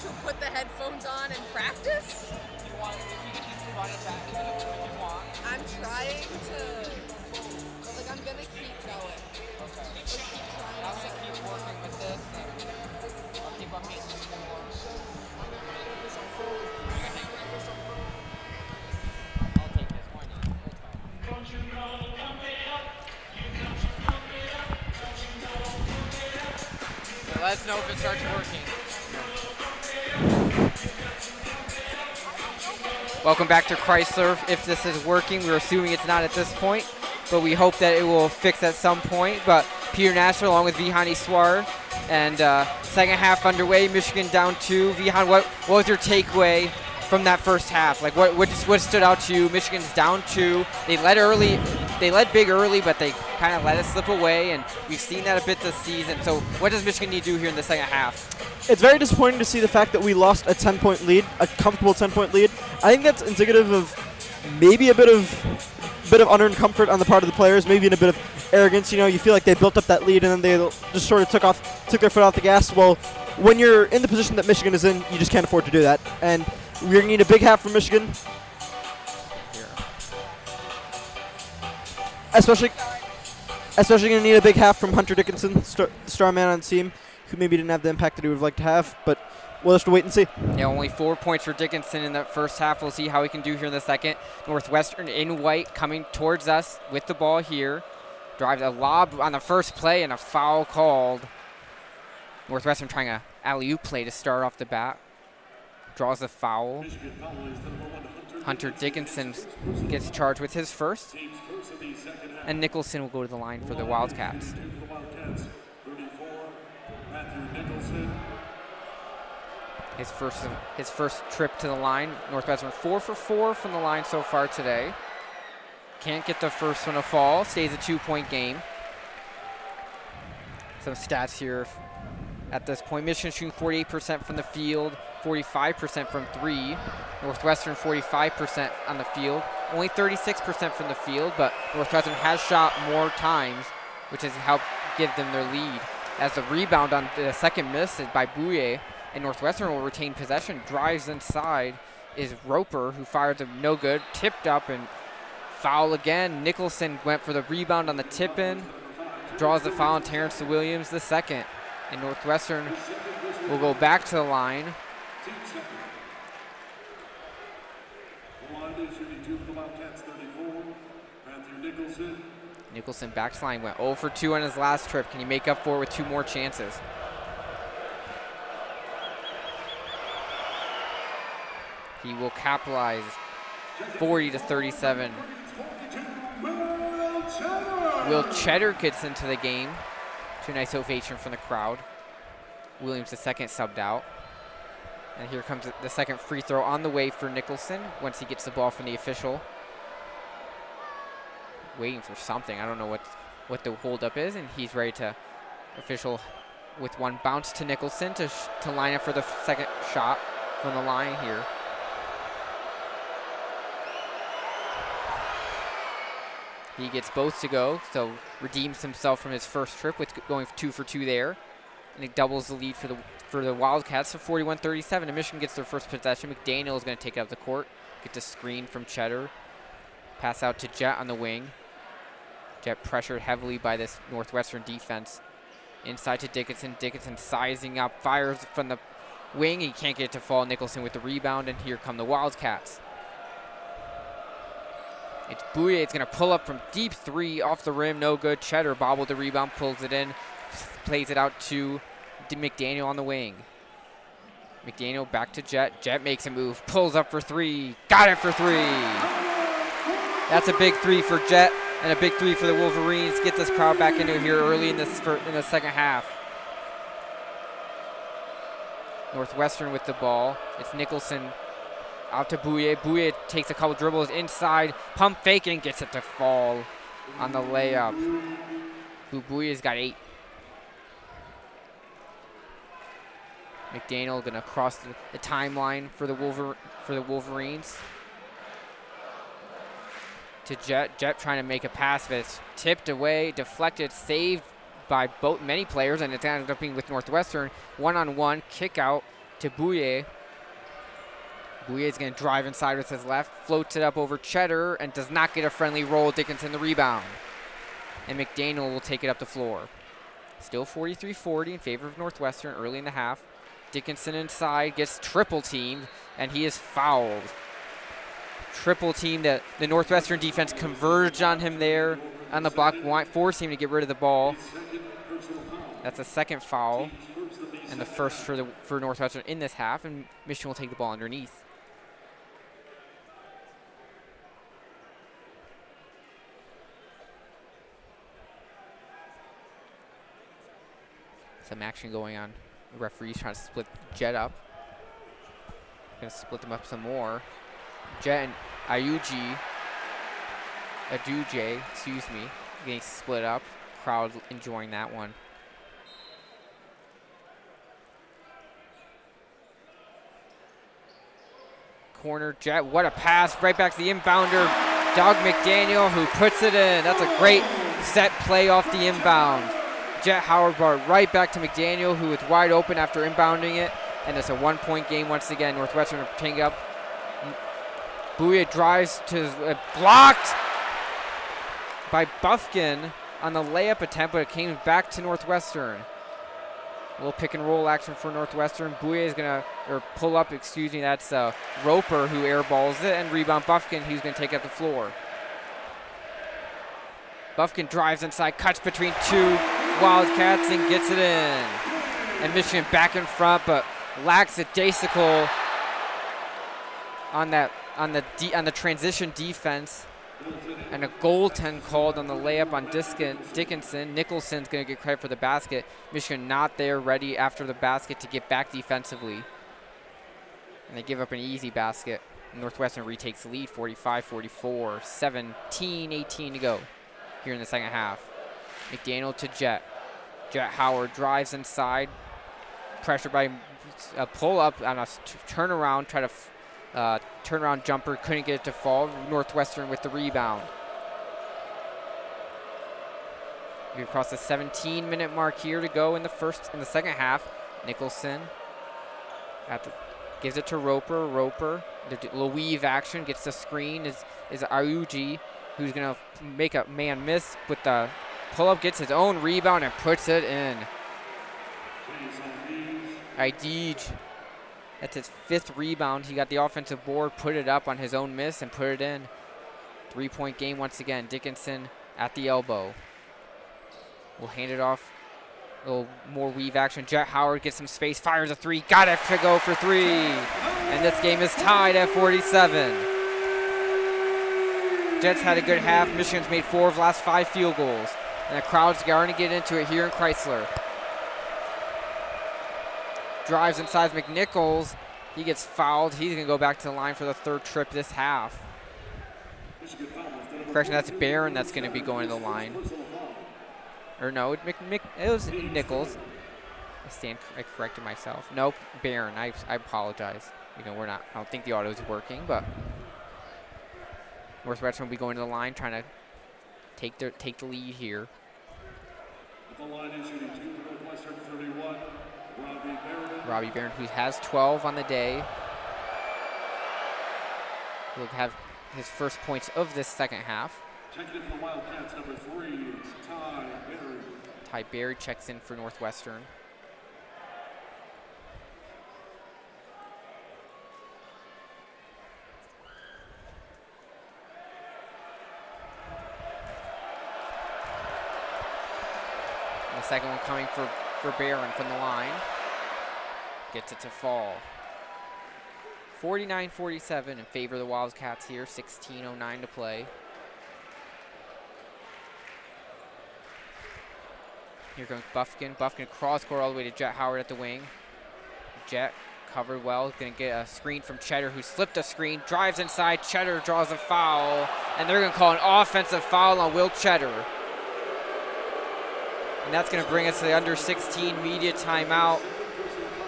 to put the headphones on and practice, If you can just run it back if you want. I'm trying to. I'm gonna keep going. Okay. Keep trying I'm to gonna keep working with this and I'll keep updating the score. I'll take this, why not? That's fine. So let us know if it starts working. Welcome back to Chrysler. If this is working, we're assuming it's not at this point, but we hope that it will fix at some point. But Peter Nasr along with Vihaan Easwar, and second half underway. Michigan down 2. Vihaan, what was your takeaway from that first half? Like what stood out to you? Michigan's down 2. They led early. They led big early, but they kind of let it slip away, and we've seen that a bit this season. So what does Michigan need to do here in the second half? It's very disappointing to see the fact that we lost a 10-point lead, a comfortable 10-point lead. I think that's indicative of maybe a bit of unearned comfort on the part of the players, maybe in a bit of arrogance. You know, you feel like they built up that lead and then they just sort of took their foot off the gas. Well, when you're in the position that Michigan is in, you just can't afford to do that. And we're going to need a big half from Michigan. Especially going to need a big half from Hunter Dickinson, star man on the team, who maybe didn't have the impact that he would have liked to have, but we'll have to wait and see. Yeah, only 4 points for Dickinson in that first half. We'll see how he can do here in the second. Northwestern in white coming towards us with the ball here. Drives a lob on the first play and a foul called. Northwestern trying a alley-oop play to start off the bat. Draws a foul. Hunter Dickinson gets charged with his first. And Nicholson will go to the line for the Wildcats. His first trip to the line. Northwestern 4 for 4 from the line so far today. Can't get the first one to fall. Stays a 2-point game. Some stats here at this point. Michigan shooting 48% from the field, 45% from 3. Northwestern 45% on the field. Only 36% from the field, but Northwestern has shot more times, which has helped give them their lead. As the rebound on the second miss is by Bouye, and Northwestern will retain possession. Drives inside is Roper, who fires a no good, tipped up and foul again. Nicholson went for the rebound on the tip-in, draws the foul on Terrence Williams the second. And Northwestern will go back to the line. Team second. The line is shooting 2 for the Wildcats, 34. Matthew Nicholson. Nicholson back to the line, went 0 for 2 on his last trip. Can he make up for it with 2 more chances? He will capitalize 40-37. Will Cheddar gets into the game. To a nice ovation from the crowd. Williams the second subbed out. And here comes the second free throw on the way for Nicholson once he gets the ball from the official. Waiting for something. I don't know what the holdup is, and he's ready to official with one bounce to Nicholson to line up for the second shot from the line here. He gets both to go, so redeems himself from his first trip with going 2 for 2 there. And he doubles the lead for the Wildcats to 41-37. And Michigan gets their first possession. McDaniel is going to take it up the court. Get the screen from Cheddar. Pass out to Jet on the wing. Jet pressured heavily by this Northwestern defense. Inside to Dickinson. Dickinson sizing up, fires from the wing. He can't get it to fall. Nicholson with the rebound, and here come the Wildcats. It's Bouye. It's going to pull up from deep 3 off the rim. No good. Cheddar bobbled the rebound, pulls it in, plays it out to McDaniel on the wing. McDaniel back to Jet. Jet makes a move, pulls up for 3. Got it for 3. That's a big 3 for Jet and a big 3 for the Wolverines. Get this crowd back into here early in the second half. Northwestern with the ball. It's Nicholson out to Bouye. Bouye takes a couple dribbles inside, pump faking, gets it to fall on the layup. Bouye's got 8. McDaniel gonna cross the timeline for the Wolverines. To Jet. Jet trying to make a pass, but it's tipped away, deflected, saved by many players, and it's ended up being with Northwestern. One-on-one, kick out to Bouye. Bouye's going to drive inside with his left, floats it up over Cheddar, and does not get a friendly roll. Dickinson the rebound. And McDaniel will take it up the floor. Still 43-40 in favor of Northwestern early in the half. Dickinson inside, gets triple teamed, and he is fouled. Triple team that the Northwestern defense converged on him there on the block, forced him to get rid of the ball. That's a second foul, and the first for Northwestern in this half, and Michigan will take the ball underneath. Some action going on. The referee's trying to split Jet up. Gonna split them up some more. Jet and Aduje, excuse me, getting split up. Crowd enjoying that one. Corner, Jet, what a pass, right back to the inbounder, Doug McDaniel, who puts it in. That's a great set play off the inbound. Jet Howard brought right back to McDaniel, who was wide open after inbounding it, and it's a 1-point game once again. Northwestern are taking up. Bouye drives to blocked by Buffkin on the layup attempt, but it came back to Northwestern. A little pick and roll action for Northwestern. Bouye is gonna pull up. Excuse me. That's Roper who airballs it, and rebound Buffkin, who's gonna take up the floor. Buffkin drives inside, cuts between 2 Wildcats, and gets it in. And Michigan back in front, but lacks a daisical on the transition defense, and a goaltend called on the layup on Dickinson. Nicholson's going to get credit for the basket. Michigan not there, ready after the basket to get back defensively, and they give up an easy basket. Northwestern retakes the lead, 45-44, 17-18 to go here in the second half. McDaniel to Jet. Jet Howard drives inside, pressured by a pull-up on a turnaround, try to turnaround jumper, couldn't get it to fall. Northwestern with the rebound. We across the 17-minute mark here to go in the second half. Nicholson gives it to Roper. Roper, the little weave action, gets the screen. Is Ayuji, who's gonna make a man miss with the pull-up, gets his own rebound and puts it in. right, Deej. That's his 5th rebound. He got the offensive board, put it up on his own miss, and put it in. 3-point game once again. Dickinson at the elbow. We'll hand it off. A little more weave action. Jet Howard gets some space, fires a 3. Got it to go for 3. And this game is tied at 47. Jets had a good half. Michigan's made 4 of the last 5 field goals. And the crowd's starting to get into it here in Chrysler. Drives inside McNichols. He gets fouled. He's going to go back to the line for the 3rd trip this half. Correction, that's Barron that's going to be going to the line. Or no, it was Nichols. I corrected myself. Nope, Barron. I apologize. You know, I don't think the auto is working, but Northwestern will be going to the line, trying to take the lead here. The line is shooting 2 for Northwestern 31. Robbie Barron, who has 12 on the day, will have his first points of this second half. Checking in for the Wildcats, number 3, Ty Berry. Ty Berry checks in for Northwestern. And the second one coming for Barron from the line. Gets it to fall. 49-47 in favor of the Wildcats here. 16:09 to play. Here comes Buffkin. Buffkin cross court all the way to Jet Howard at the wing. Jet covered well. Going to get a screen from Cheddar, who slipped a screen. Drives inside. Cheddar draws a foul. And they're going to call an offensive foul on Will Cheddar. And that's going to bring us to the under 16 media timeout.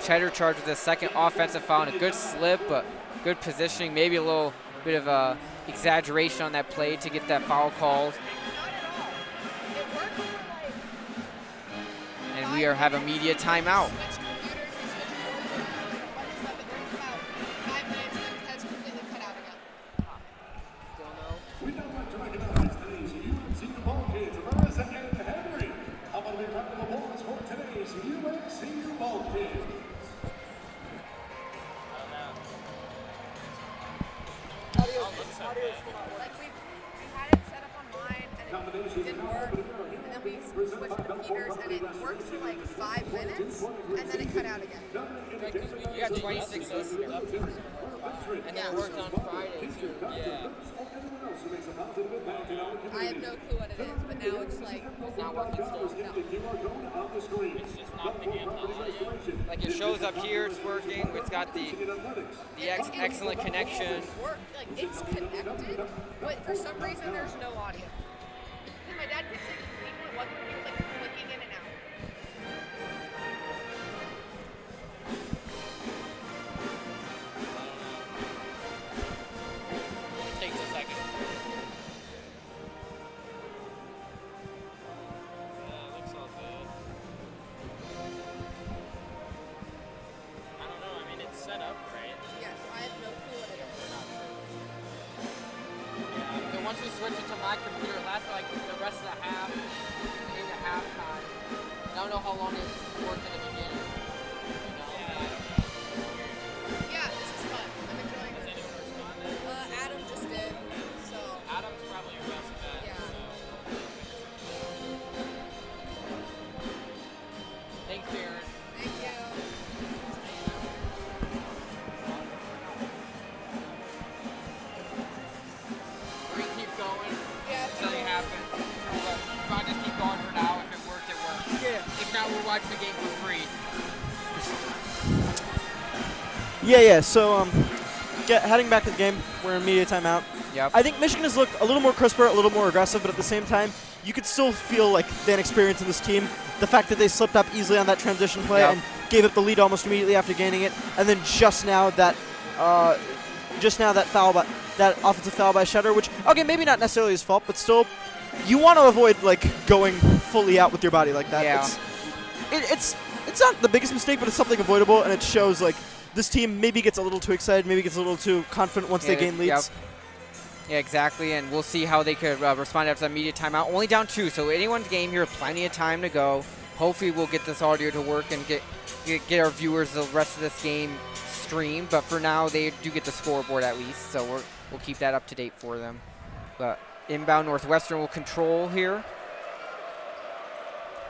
Cheddar charged with a second offensive foul and a good slip, but good positioning. Maybe a little bit of exaggeration on that play to get that foul called. And we have a media timeout. We'd now like to recognize today's UNC Wildcats of Marissa and Henry. How about we round of applause for today's UNC Wildcats? Like we had it set up online and it didn't work, and then we switched to computers and it worked for like 5 minutes, and then it cut out again. You got 26 listeners. And then it worked on Friday too. Yeah. I have no clue what it is, but now it's like It's not working still. no. It's just not picking up the audio. Like it shows up here, it's working. It's got the excellent connection. Like it's connected, but for some reason there's no audio. And my dad keeps like it wasn't like clicking in and out. It takes a second. Yeah, looks all good. I don't know. I mean, it's set up right. Yes, I have no clue what it is. So once we switch it to my computer, it lasts like the rest of the half, into halftime. I don't know how long it worked in the beginning. You know? Yeah, this is fun. I'm enjoying Has it. anyone responded? Adam just did, so Adam's probably your best bet. yeah. Thanks, Darren. Thank you. We can keep going. Yeah, Something happens. We'll just keep going for now. If it worked, it worked. Yeah. If not, we'll watch the game for free. Yeah. So, heading back to the game, we're in media timeout. Yep. I think Michigan has looked a little more crisper, a little more aggressive, but at the same time, you could still feel like the inexperience in this team. The fact that they slipped up easily on that transition play Yep. and gave up the lead almost immediately after gaining it, and then just now that foul, that offensive foul by Shutter, which okay, maybe not necessarily his fault, but still, you want to avoid like going fully out with your body like that. Yeah. It's not the biggest mistake, but it's something avoidable, and it shows like this team maybe gets a little too excited, maybe gets a little too confident once they gain leads. Yep. Yeah, exactly, and we'll see how they could respond after that media timeout. Only down 2, so anyone's game here, plenty of time to go. hopefully we'll get this audio to work and get our viewers the rest of this game streamed. But for now, they do get the scoreboard at least, so we'll keep that up to date for them. But inbound, Northwestern will control here.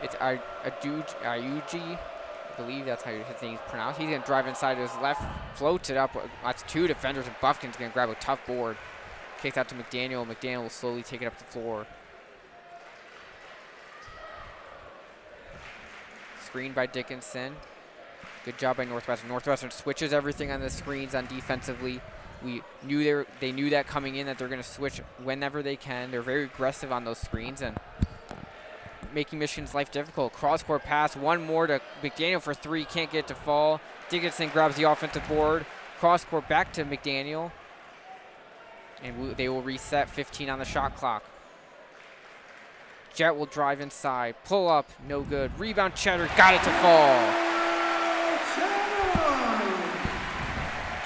It's Ayuji, I believe that's how his name's pronounced. He's going to drive inside to his left, floats it up. That's 2 defenders, and Buffkin's going to grab a tough board. Kicks out to McDaniel. McDaniel will slowly take it up the floor. Screen by Dickinson. Good job by Northwestern. Northwestern switches everything on the screens on defensively. We knew they knew that coming in, that they're going to switch whenever they can. They're very aggressive on those screens and making Michigan's life difficult. Cross-court pass, one more to McDaniel for 3. Can't get it to fall. Dickinson grabs the offensive board. Cross-court back to McDaniel. And they will reset 15 on the shot clock. Jet will drive inside. Pull up, no good. Rebound, Cheddar, got it to fall.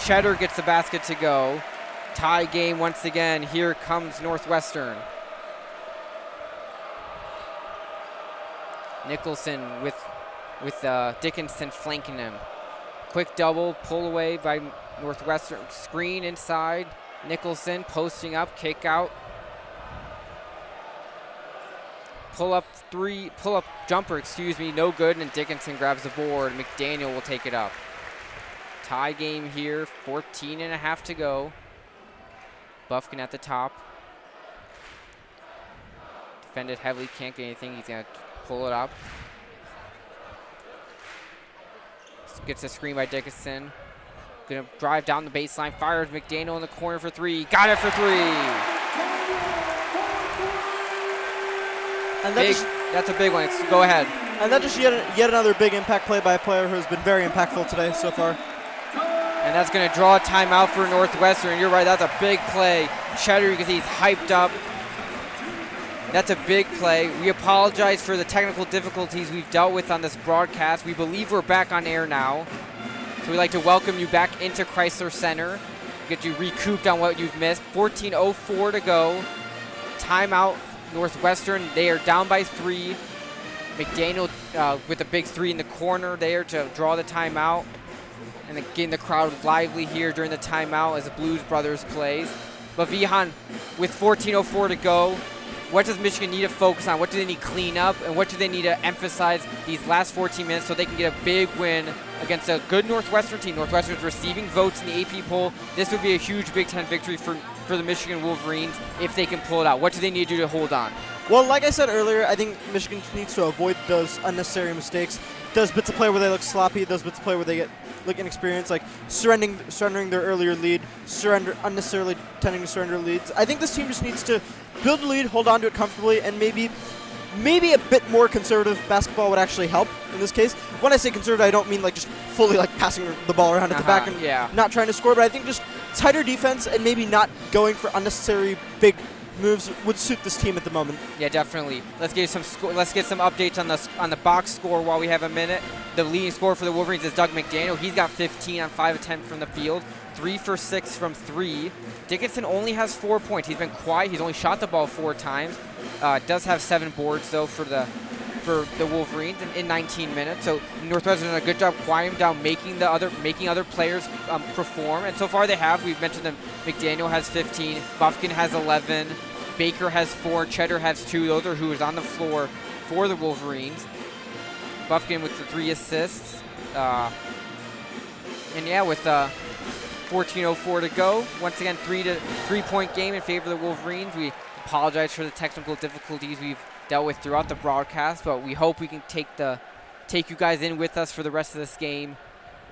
Cheddar gets the basket to go. Tie game once again. Here comes Northwestern. Nicholson with Dickinson flanking him. Quick double, pull away by Northwestern. Screen inside. Nicholson posting up, kick out. Pull up jumper, no good, and Dickinson grabs the board. McDaniel will take it up. Tie game here, 14.5 to go. Buffkin at the top. Defended heavily, can't get anything. He's gonna pull it up. Gets a screen by Dickinson. Gonna drive down the baseline, fires McDaniel in the corner for 3. Got it for 3. And that's a big one. Go ahead. And that just yet another big impact play by a player who's been very impactful today so far. And that's going to draw a timeout for Northwestern. You're right, that's a big play. Cheddar, you can see he's hyped up. That's a big play. We apologize for the technical difficulties we've dealt with on this broadcast. We believe we're back on air now. So we'd like to welcome you back into Chrysler Center. Get you recouped on what you've missed. 14:04 to go. Timeout, Northwestern. They are down by 3. McDaniel with a big 3 in the corner there to draw the timeout. And getting the crowd lively here during the timeout as the Blues Brothers plays. But Vihaan, with 14:04 to go, what does Michigan need to focus on? What do they need to clean up? And what do they need to emphasize these last 14 minutes so they can get a big win against a good Northwestern team? Northwestern's receiving votes in the AP poll. This would be a huge Big Ten victory for the Michigan Wolverines if they can pull it out. What do they need to do to hold on? Well, like I said earlier, I think Michigan needs to avoid those unnecessary mistakes. Those bits of play where they look sloppy, those bits of play where they look inexperienced, like surrendering their earlier lead, unnecessarily tending to surrender leads. I think this team just needs to build a lead, hold on to it comfortably, and maybe a bit more conservative basketball would actually help in this case. When I say conservative, I don't mean like just fully like passing the ball around at the back and not trying to score, but I think just tighter defense and maybe not going for unnecessary big moves would suit this team at the moment. Yeah, definitely. Let's get some updates on the box score while we have a minute. The leading scorer for the Wolverines is Doug McDaniel. He's got 15 on 5 of 10 from the field, 3 for 6 from 3. Dickinson only has 4 points. He's been quiet. He's only shot the ball 4 times. Does have 7 boards though for the Wolverines in 19 minutes. So Northwestern done a good job quieting down, making other players perform. And so far they have. We've mentioned them. McDaniel has 15. Buffkin has 11. Baker has 4. Cheddar has 2. Those are who is on the floor for the Wolverines. Buffkin with the 3 assists. And yeah, with 14:04 to go. Once again, 3-point game in favor of the Wolverines. We apologize for the technical difficulties we've dealt with throughout the broadcast, but we hope we can take you guys in with us for the rest of this game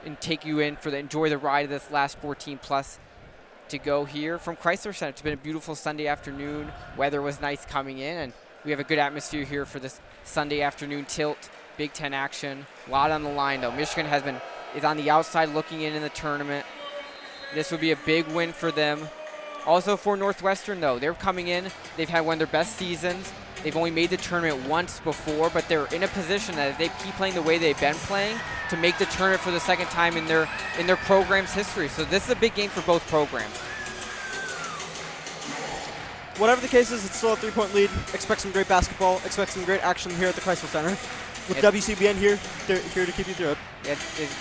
and take you in for enjoy the ride of this last 14 plus to go here from Chrysler Center. It's been a beautiful Sunday afternoon. Weather was nice coming in, and we have a good atmosphere here for this Sunday afternoon tilt. Big Ten action. A lot on the line though. Michigan is on the outside looking in the tournament. This would be a big win for them. Also for Northwestern though, they're coming in. They've had one of their best seasons. They've only made the tournament once before, but they're in a position that if they keep playing the way they've been playing, to make the tournament for the second time in their program's history. So this is a big game for both programs. Whatever the case is, it's still a 3-point lead. Expect some great basketball. Expect some great action here at the Chrysler Center. with WCBN here to keep you through it.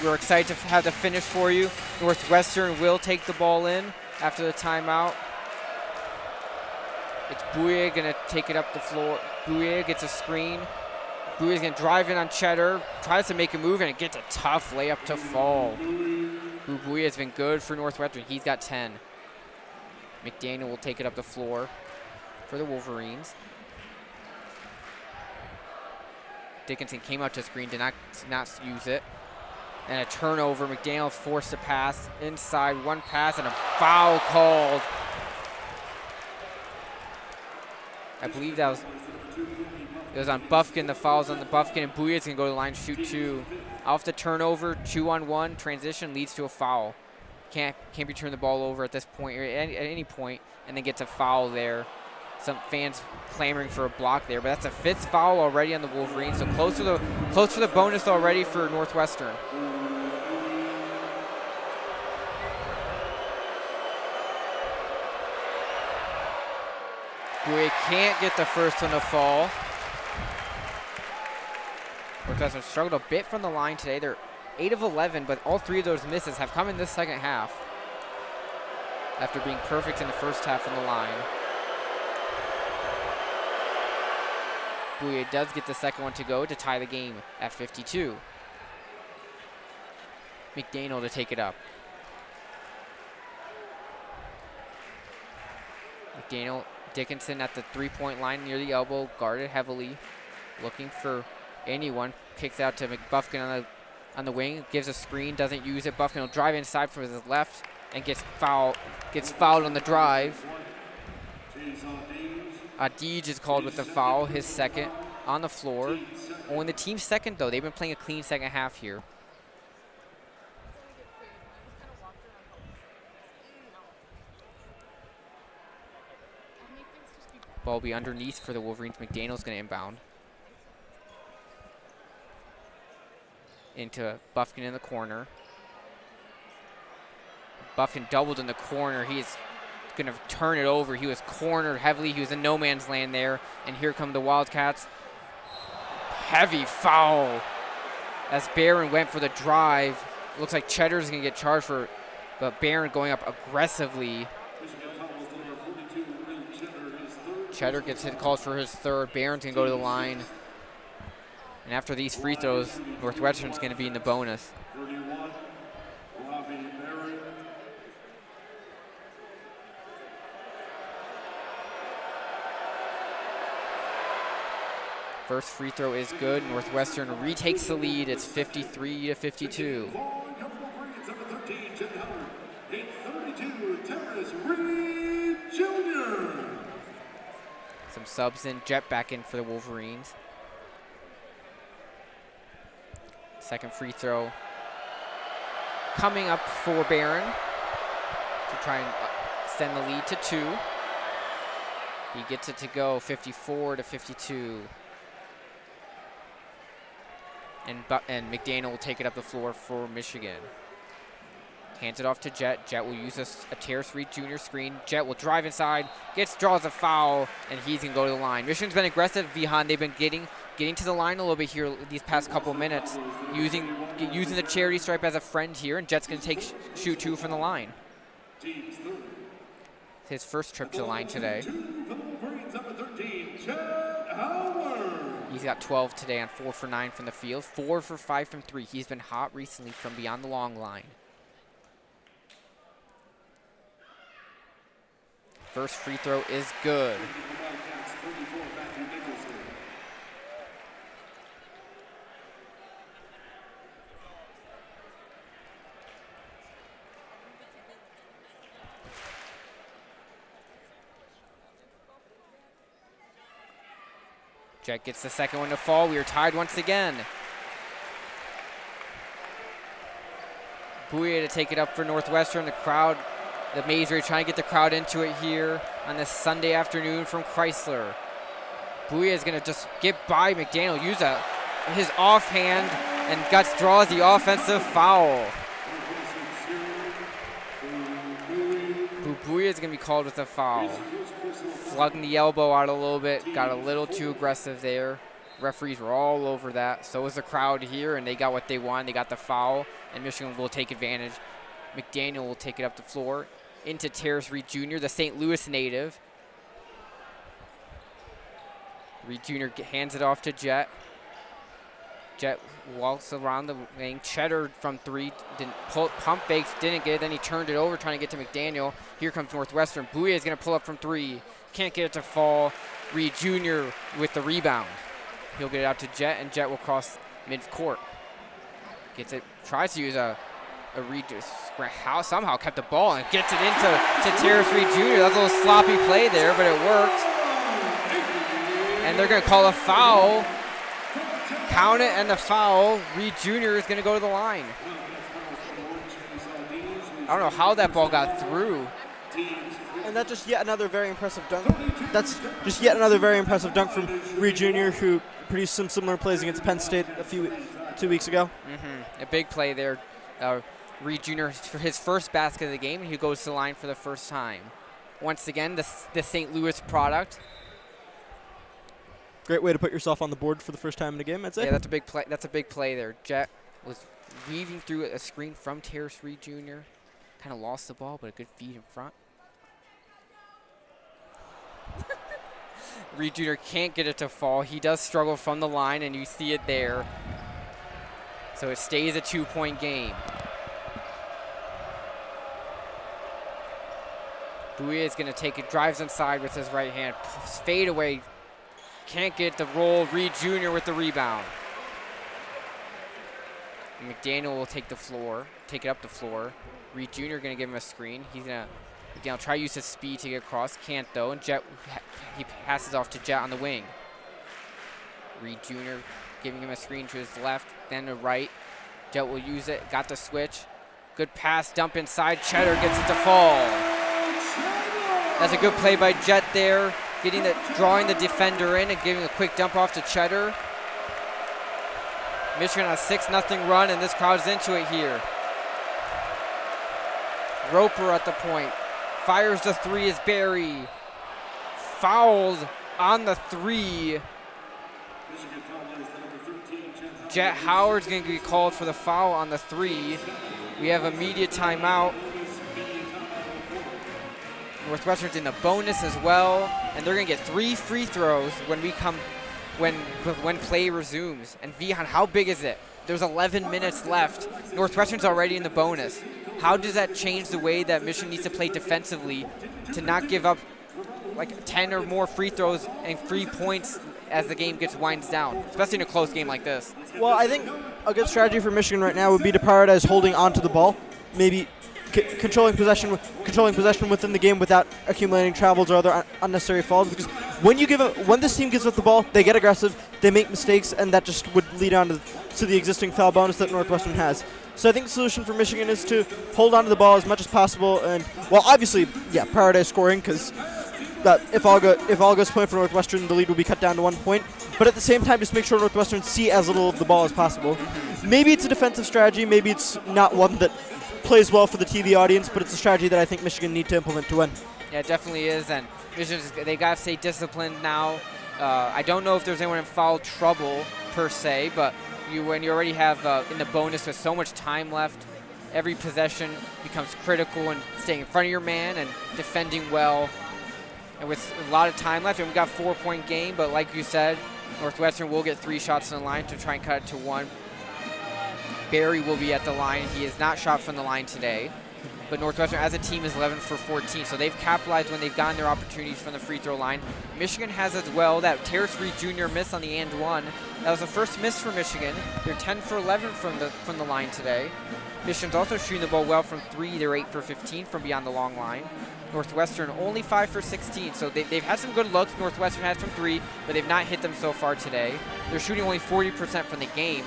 We're excited to have the finish for you. Northwestern will take the ball in after the timeout. It's Bouye going to take it up the floor. Bouye gets a screen. Bouye's going to drive in on Cheddar, tries to make a move, and it gets a tough layup to fall. Bouye has been good for Northwestern. He's got 10. McDaniel will take it up the floor for the Wolverines. Dickinson came out to screen, did not use it. And a turnover. McDaniel forced to pass inside. One pass and a foul called. I believe it was on Buffkin. The foul's on the Buffkin, and Bouye's going to go to the line, shoot 2. Off the turnover, 2-on-1, transition leads to a foul. Can't be turning the ball over at this point, or at any point, and then gets a foul there. Some fans clamoring for a block there, but that's a 5th foul already on the Wolverines, so close to the bonus already for Northwestern. Bouye can't get the first one to fall. Northwestern struggled a bit from the line today. They're 8 of 11, but all 3 of those misses have come in this second half after being perfect in the first half from the line. Bouye does get the second one to go to tie the game at 52. McDaniel to take it up. McDaniel, Dickinson at the 3-point line near the elbow, guarded heavily, looking for anyone. Kicks out to McBuffkin on the wing, gives a screen, doesn't use it. Buffkin will drive inside from his left and gets fouled on the drive. Deej is called with the foul, his second on the floor. Only the team's second, though. They've been playing a clean second half here. Ball will be underneath for the Wolverines. McDaniel's going to inbound. Into Buffkin in the corner. Buffkin doubled in the corner. He is going to turn it over. He was cornered heavily. He was in no man's land there. And here come the Wildcats. Heavy foul as Barron went for the drive. Looks like Cheddar's going to get charged for, but Barron going up aggressively. Cheddar gets hit, called for his 3rd. Barron's going to go to the line. And after these free throws, Northwestern's going to be in the bonus. First free throw is good. Northwestern retakes the lead. It's 53-52. Some subs in. Jet back in for the Wolverines. Second free throw coming up for Barron to try and extend the lead to 2. He gets it to go 54-52. And McDaniel will take it up the floor for Michigan. Hands it off to Jet. Jet will use a Terrace Reed Jr. screen. Jet will drive inside, draws a foul, and he's going to go to the line. Michigan's been aggressive. Vihaan, they've been getting to the line a little bit here these past couple minutes, using the charity stripe as a friend here, and Jet's going to shoot 2 from the line. His first trip to the line today. He's got 12 today on 4 for 9 from the field, 4 for 5 from 3. He's been hot recently from beyond the long line. First free throw is good. Jet gets the second one to fall. We are tied once again. Bouye to take it up for Northwestern. The crowd, the Mazer trying to get the crowd into it here on this Sunday afternoon from Chrysler. Bouye is going to just get by McDaniel, use his offhand, and Guts draws the offensive foul. Bouye is going to be called with a foul. Slugging the elbow out a little bit, got a little too aggressive there. Referees were all over that. So was the crowd here, and they got what they wanted. They got the foul, and Michigan will take advantage. McDaniel will take it up the floor into Terrace Reed Jr., the St. Louis native. Reed Jr. hands it off to Jet. Jet walks around the wing. Cheddar from 3, didn't pump fakes, didn't get it. Then he turned it over, trying to get to McDaniel. Here comes Northwestern. Bouye is going to pull up from 3. Can't get it to fall. Reed Jr. with the rebound. He'll get it out to Jet, and Jet will cross mid-court. Gets it, tries to use a Reed, somehow kept the ball and gets it into Terrace Reed Jr. That was a little sloppy play there, but it worked. And they're going to call a foul. Count it, and the foul. Reed Jr. is going to go to the line. I don't know how that ball got through. And that's just yet another very impressive dunk. That's just yet another very impressive dunk from Reed Jr., who produced some similar plays against Penn State 2 weeks ago. A big play there. Reed Jr. for his first basket of the game, and he goes to the line for the first time. Once again, the St. Louis product. Great way to put yourself on the board for the first time in a game, I'd say. Yeah, that's a big play. That's a big play there. Jet was weaving through a screen from Terrace Reed Jr. Kind of lost the ball, but a good feed in front. Reed Jr. can't get it to fall. He does struggle from the line, and you see it there. So it stays a 2-point game. Bouye is going to take it, drives inside with his right hand. Fade away. Can't get the roll. Reed Jr. with the rebound. McDaniel will take it up the floor. Reed Jr. going to give him a screen. He's going to try to use his speed to get across. Can't though, and Jet, he passes off to Jet on the wing. Reed Jr. giving him a screen to his left, then to right. Jet will use it, got the switch. Good pass, dump inside. Cheddar gets it to fall. That's a good play by Jet there, drawing the defender in and giving a quick dump off to Cheddar. Michigan on a 6-0 run, and this crowd's into it here. Roper at the point. Fires the 3 is Barry. Fouled on the 3. Jet Howard's going to be called for the foul on the 3. We have immediate timeout. Northwestern's in the bonus as well, and they're going to get 3 free throws when play resumes. And Vihaan, how big is it? There's 11 minutes left. Northwestern's already in the bonus. How does that change the way that Michigan needs to play defensively to not give up like 10 or more free throws and 3 points as the game winds down, especially in a close game like this? Well, I think a good strategy for Michigan right now would be to prioritize holding onto the ball, maybe controlling possession within the game without accumulating travels or other unnecessary fouls. Because when this team gives up the ball, they get aggressive, they make mistakes, and that just would lead on to the existing foul bonus that Northwestern has. So I think the solution for Michigan is to hold on to the ball as much as possible, and obviously, prioritize scoring, because if all goes to plan for Northwestern, the lead will be cut down to 1 point. But at the same time, just make sure Northwestern see as little of the ball as possible. Maybe it's a defensive strategy, maybe it's not one that plays well for the TV audience, but it's a strategy that I think Michigan need to implement to win. Yeah, it definitely is, and they got to stay disciplined now. I don't know if there's anyone in foul trouble per se, but when you already have in the bonus with so much time left, every possession becomes critical, and staying in front of your man and defending well. And with a lot of time left, and we got a 4-point game, but like you said, Northwestern will get 3 shots on the line to try and cut it to 1. Barry will be at the line. He has not shot from the line today. But Northwestern as a team is 11 for 14, so they've capitalized when they've gotten their opportunities from the free throw line. Michigan has as well that Terrace Reed Jr. miss on the and one. That was the first miss for Michigan. They're 10 for 11 from the line today. Michigan's also shooting the ball well from 3. They're 8 for 15 from beyond the long line. Northwestern only 5 for 16, so they've had some good looks. Northwestern has from 3, but they've not hit them so far today. They're shooting only 40% from the game.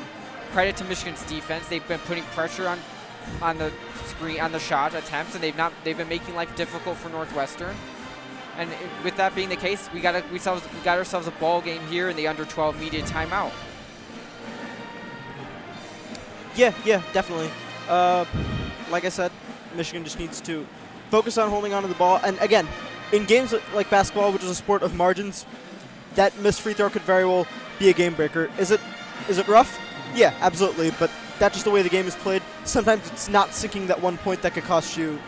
Credit to Michigan's defense. They've been putting pressure on the screen, on the shot attempts, and they've been making life difficult for Northwestern. And with that being the case, we got ourselves a ball game here in the under 12 immediate timeout. Yeah, definitely. Like I said, Michigan just needs to focus on holding on to the ball. And again, in games like basketball, which is a sport of margins, that missed free throw could very well be a game breaker. Is it rough? Yeah, absolutely. But that's just the way the game is played. Sometimes it's not sinking that 1 point that could cost you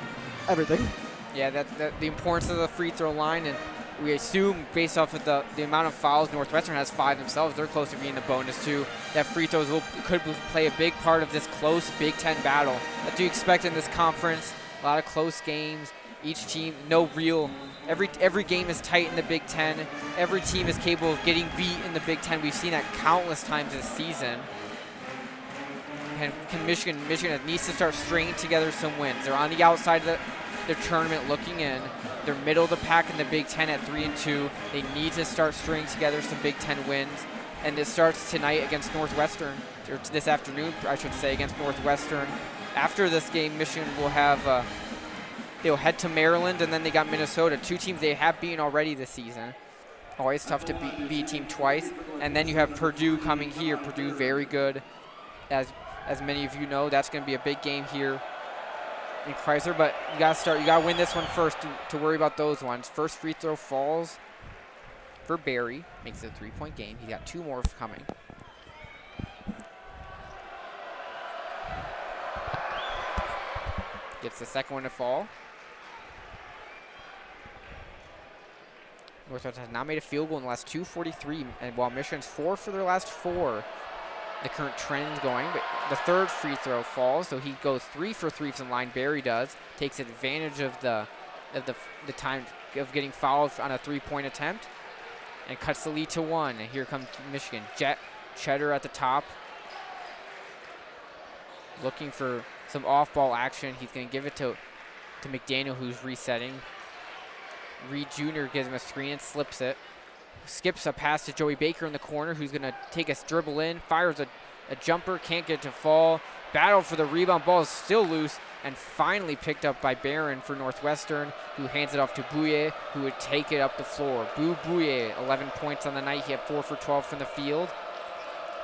everything. Yeah, that's the importance of the free throw line, and we assume based off of the amount of fouls Northwestern has 5 themselves, they're close to being the bonus too, that free throws could play a big part of this close Big Ten battle. What do you expect in this conference? A lot of close games. Each team, every game is tight in the Big Ten. Every team is capable of getting beat in the Big Ten. We've seen that countless times this season. And Michigan needs to start stringing together some wins. They're on the outside of the tournament looking in. They're middle of the pack in the Big Ten at 3-2. They need to start stringing together some Big Ten wins. And this starts tonight against Northwestern, or this afternoon, I should say, against Northwestern. After this game, Michigan will have, they'll head to Maryland, and then they got Minnesota, 2 teams they have beaten already this season. Always tough to beat a team twice. And then you have Purdue coming here. Purdue very good. As many of you know, that's going to be a big game here in Chrysler, but you got to win this one first to worry about those ones. First free throw falls for Barry, makes it a 3-point game. He's got 2 more coming. Gets the second one to fall. Northwestern has not made a field goal in the last 2:43, and while Michigan's 4 for their last 4, the current trend's going, but the third free throw falls, so he goes 3 for 3 from the line. Barry does, takes advantage of the time of getting fouled on a 3-point attempt, and cuts the lead to 1. And here comes Michigan. Cheddar at the top, looking for some off-ball action. He's going to give it to McDaniel, who's resetting. Reed Jr. gives him a screen and slips it. Skips a pass to Joey Baker in the corner, who's going to take a dribble in, fires a jumper, can't get it to fall. Battle for the rebound, ball is still loose, and finally picked up by Barron for Northwestern, who hands it off to Bouye, who would take it up the floor. Bouye, 11 points on the night. He had 4 for 12 from the field.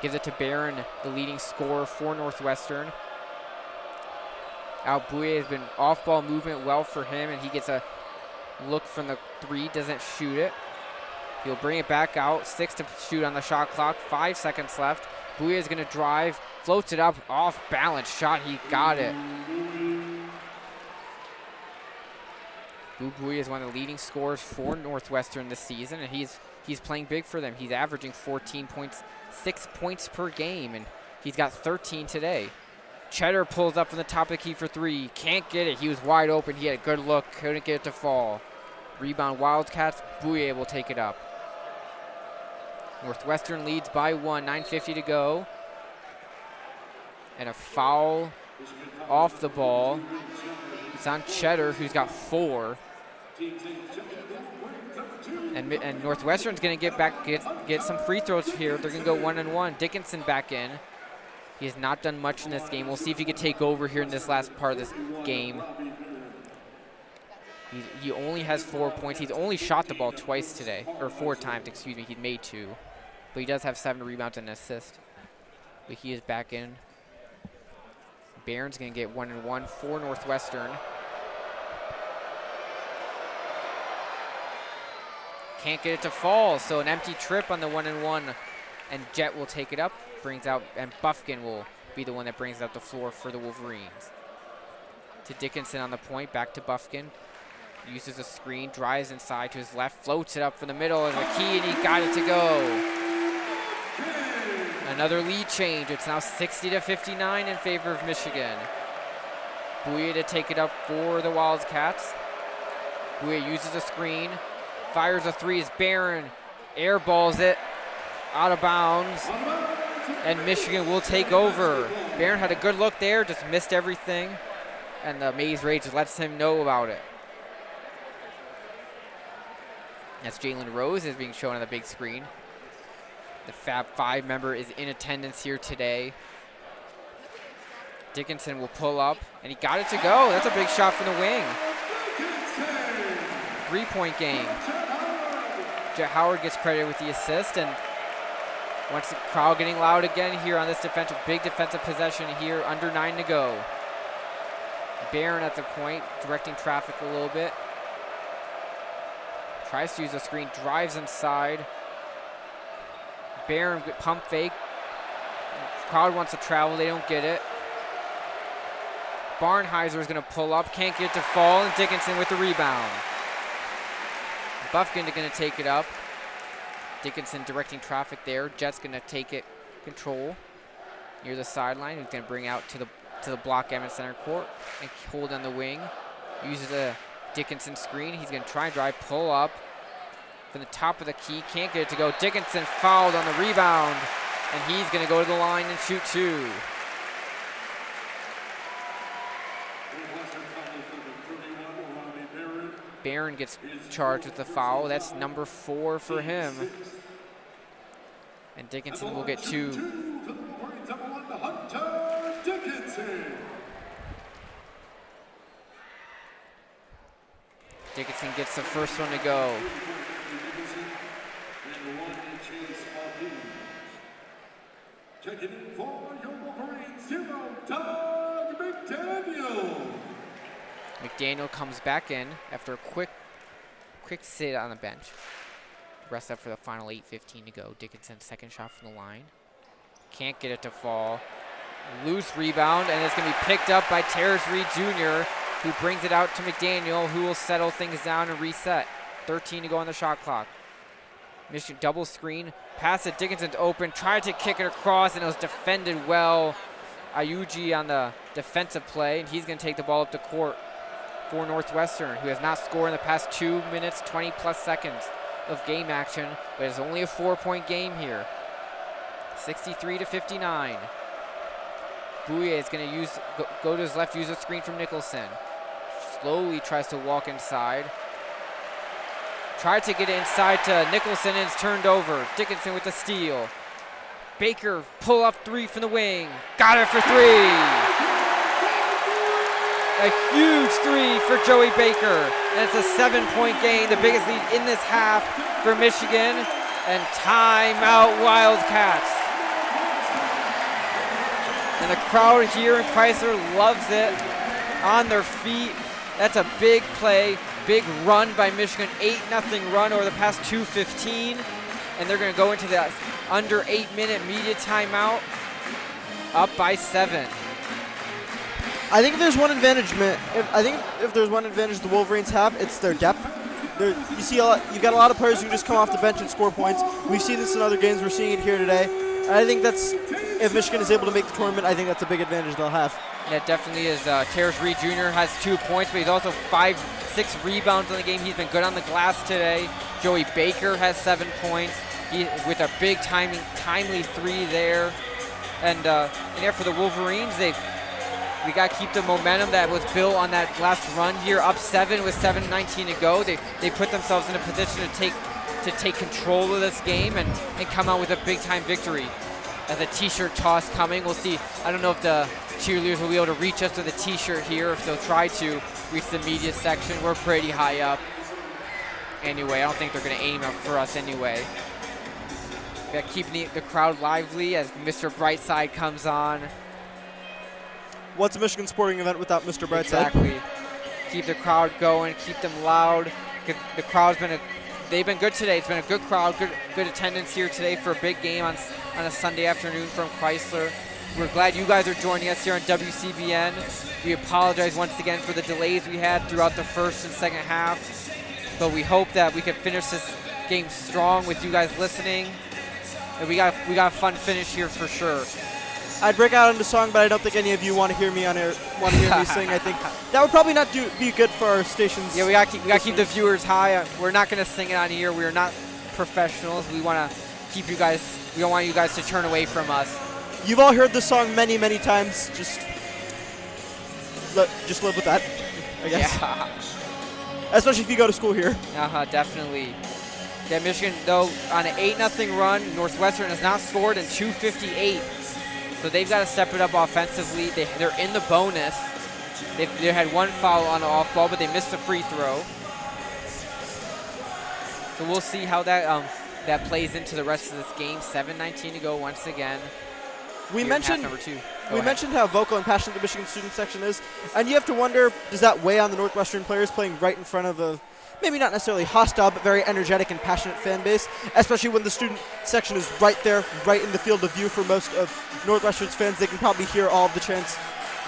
Gives it to Barron, the leading scorer for Northwestern. Al Bouye has been off-ball movement well for him, and he gets a look from the 3, doesn't shoot it. He'll bring it back out, 6 to shoot on the shot clock, 5 seconds left. Bouye is going to drive, floats it up, off balance shot, he got it. Bouye is one of the leading scorers for Northwestern this season, and he's playing big for them. He's averaging 14 points, 6 points per game, and he's got 13 today. Cheddar pulls up from the top of the key for 3, can't get it, he was wide open, he had a good look, couldn't get it to fall. Rebound Wildcats, Bouye will take it up. Northwestern leads by 1, 9:50 to go. And a foul off the ball. It's on Cheddar, who's got 4. And Northwestern's going to get some free throws here. They're going to go 1-1. Dickinson back in. He has not done much in this game. We'll see if he can take over here in this last part of this game. He only has 4 points. He's only shot the ball twice today, or 4 times, excuse me. He made 2. But he does have 7 rebounds and an assist. But he is back in. Barron's going to get 1-1 for Northwestern. Can't get it to fall, so an empty trip on the 1-1. And Jet will take it up, brings out, and Buffkin will be the one that brings out the floor for the Wolverines. To Dickinson on the point, back to Buffkin. Uses a screen, drives inside to his left, floats it up from the middle of the key, and he got it to go. Another lead change. It's now 60-59 in favor of Michigan. Bouye to take it up for the Wildcats. Bouye uses a screen, fires a 3 as Barron airballs it out of bounds, and Michigan will take over. Barron had a good look there, just missed everything, and the Maze Rage lets him know about it. As Jalen Rose is being shown on the big screen. The Fab 5 member is in attendance here today. Dickinson will pull up, and he got it to go. That's a big shot from the wing. 3-point game. Jet Howard gets credit with the assist, and once the crowd getting loud again here on this big defensive possession here, under 9 to go. Barron at the point, directing traffic a little bit. Tries to use a screen, drives inside. Barron pump fake. Crowd wants to travel. They don't get it. Barnheiser is going to pull up. Can't get it to fall. And Dickinson with the rebound. Buffkin going to take it up. Dickinson directing traffic there. Jet's going to take it control near the sideline. He's going to bring out to the block end center court and hold on the wing. Uses a Dickinson screen. He's going to try and drive, pull up from the top of the key. Can't get it to go. Dickinson fouled on the rebound, and he's going to go to the line and shoot 2. Barron gets charged with the foul. That's number 4 for him. And Dickinson will get 2. Dickinson gets the first one to go. Checking in for your Wolverines hero, Doug McDaniel. McDaniel comes back in after a quick sit on the bench. Rest up for the final 8:15 to go. Dickinson second shot from the line. Can't get it to fall. Loose rebound, and it's going to be picked up by Terrace Reed Jr., who brings it out to McDaniel, who will settle things down and reset. 13 to go on the shot clock. Michigan double screen. Pass it. Dickinson's open. Tried to kick it across, and it was defended well. Ayuji on the defensive play, and he's going to take the ball up the court for Northwestern, who has not scored in the past 2 minutes, 20-plus seconds of game action, but it's only a 4-point game here. 63-59. Bouye is going to go to his left, use a screen from Nicholson. Slowly tries to walk inside. Tried to get it inside to Nicholson, and it's turned over. Dickinson with the steal. Baker, pull up 3 from the wing. Got it for 3. A huge 3 for Joey Baker. And it's a 7-point game, the biggest lead in this half for Michigan. And timeout Wildcats. And the crowd here in Chrysler loves it. On their feet. That's a big play, big run by Michigan. 8-0 run over the past 2:15. And they're going to go into the under 8-minute media timeout. Up by 7. I think if there's one advantage, if there's one advantage the Wolverines have, it's their depth. You've got a lot of players who just come off the bench and score points. We've seen this in other games. We're seeing it here today. And I think if Michigan is able to make the tournament, I think that's a big advantage they'll have. Yeah, it definitely is. Terrace Reed Jr. has 2 points, but he's also 5-6 rebounds in the game. He's been good on the glass today. Joey Baker has 7 points. He with a big timely 3 there. And for the Wolverines, we got to keep the momentum that was built on that last run here. Up 7 with 7:19 to go. They put themselves in a position to take control of this game and come out with a big-time victory. As a T-shirt toss coming, we'll see. I don't know if the cheerleaders will be able to reach us with a T-shirt here, if they'll try to reach the media section. We're pretty high up. Anyway, I don't think they're going to aim up for us anyway. We got to keep the crowd lively as Mr. Brightside comes on. What's a Michigan sporting event without Mr. Brightside? Exactly. Keep the crowd going, keep them loud. The crowd's they've been good today. It's been a good crowd, good attendance here today for a big game on a Sunday afternoon from Chrysler. We're glad you guys are joining us here on WCBN. We apologize once again for the delays we had throughout the first and second half, but we hope that we can finish this game strong with you guys listening. And we got a fun finish here for sure. I'd break out into song, but I don't think any of you want to hear me sing. I think that would probably not be good for our stations. Yeah, we got to keep the viewers high. We're not going to sing it on here. We are not professionals. We want to keep you guys. We don't want you guys to turn away from us. You've all heard this song many, many times. Just live with that, I guess. Yeah. Especially if you go to school here. Definitely. Yeah, Michigan, though, on an 8-0 run, Northwestern has not scored in 2:58. So they've got to step it up offensively. They're in the bonus. They had 1 foul on the off ball, but they missed a free throw. So we'll see how that plays into the rest of this game. 7:19 to go once again. We mentioned number 2. We mentioned how vocal and passionate the Michigan student section is, and you have to wonder, does that weigh on the Northwestern players playing right in front of maybe not necessarily hostile, but very energetic and passionate fan base, especially when the student section is right there, right in the field of view for most of Northwestern's fans. They can probably hear all of the chants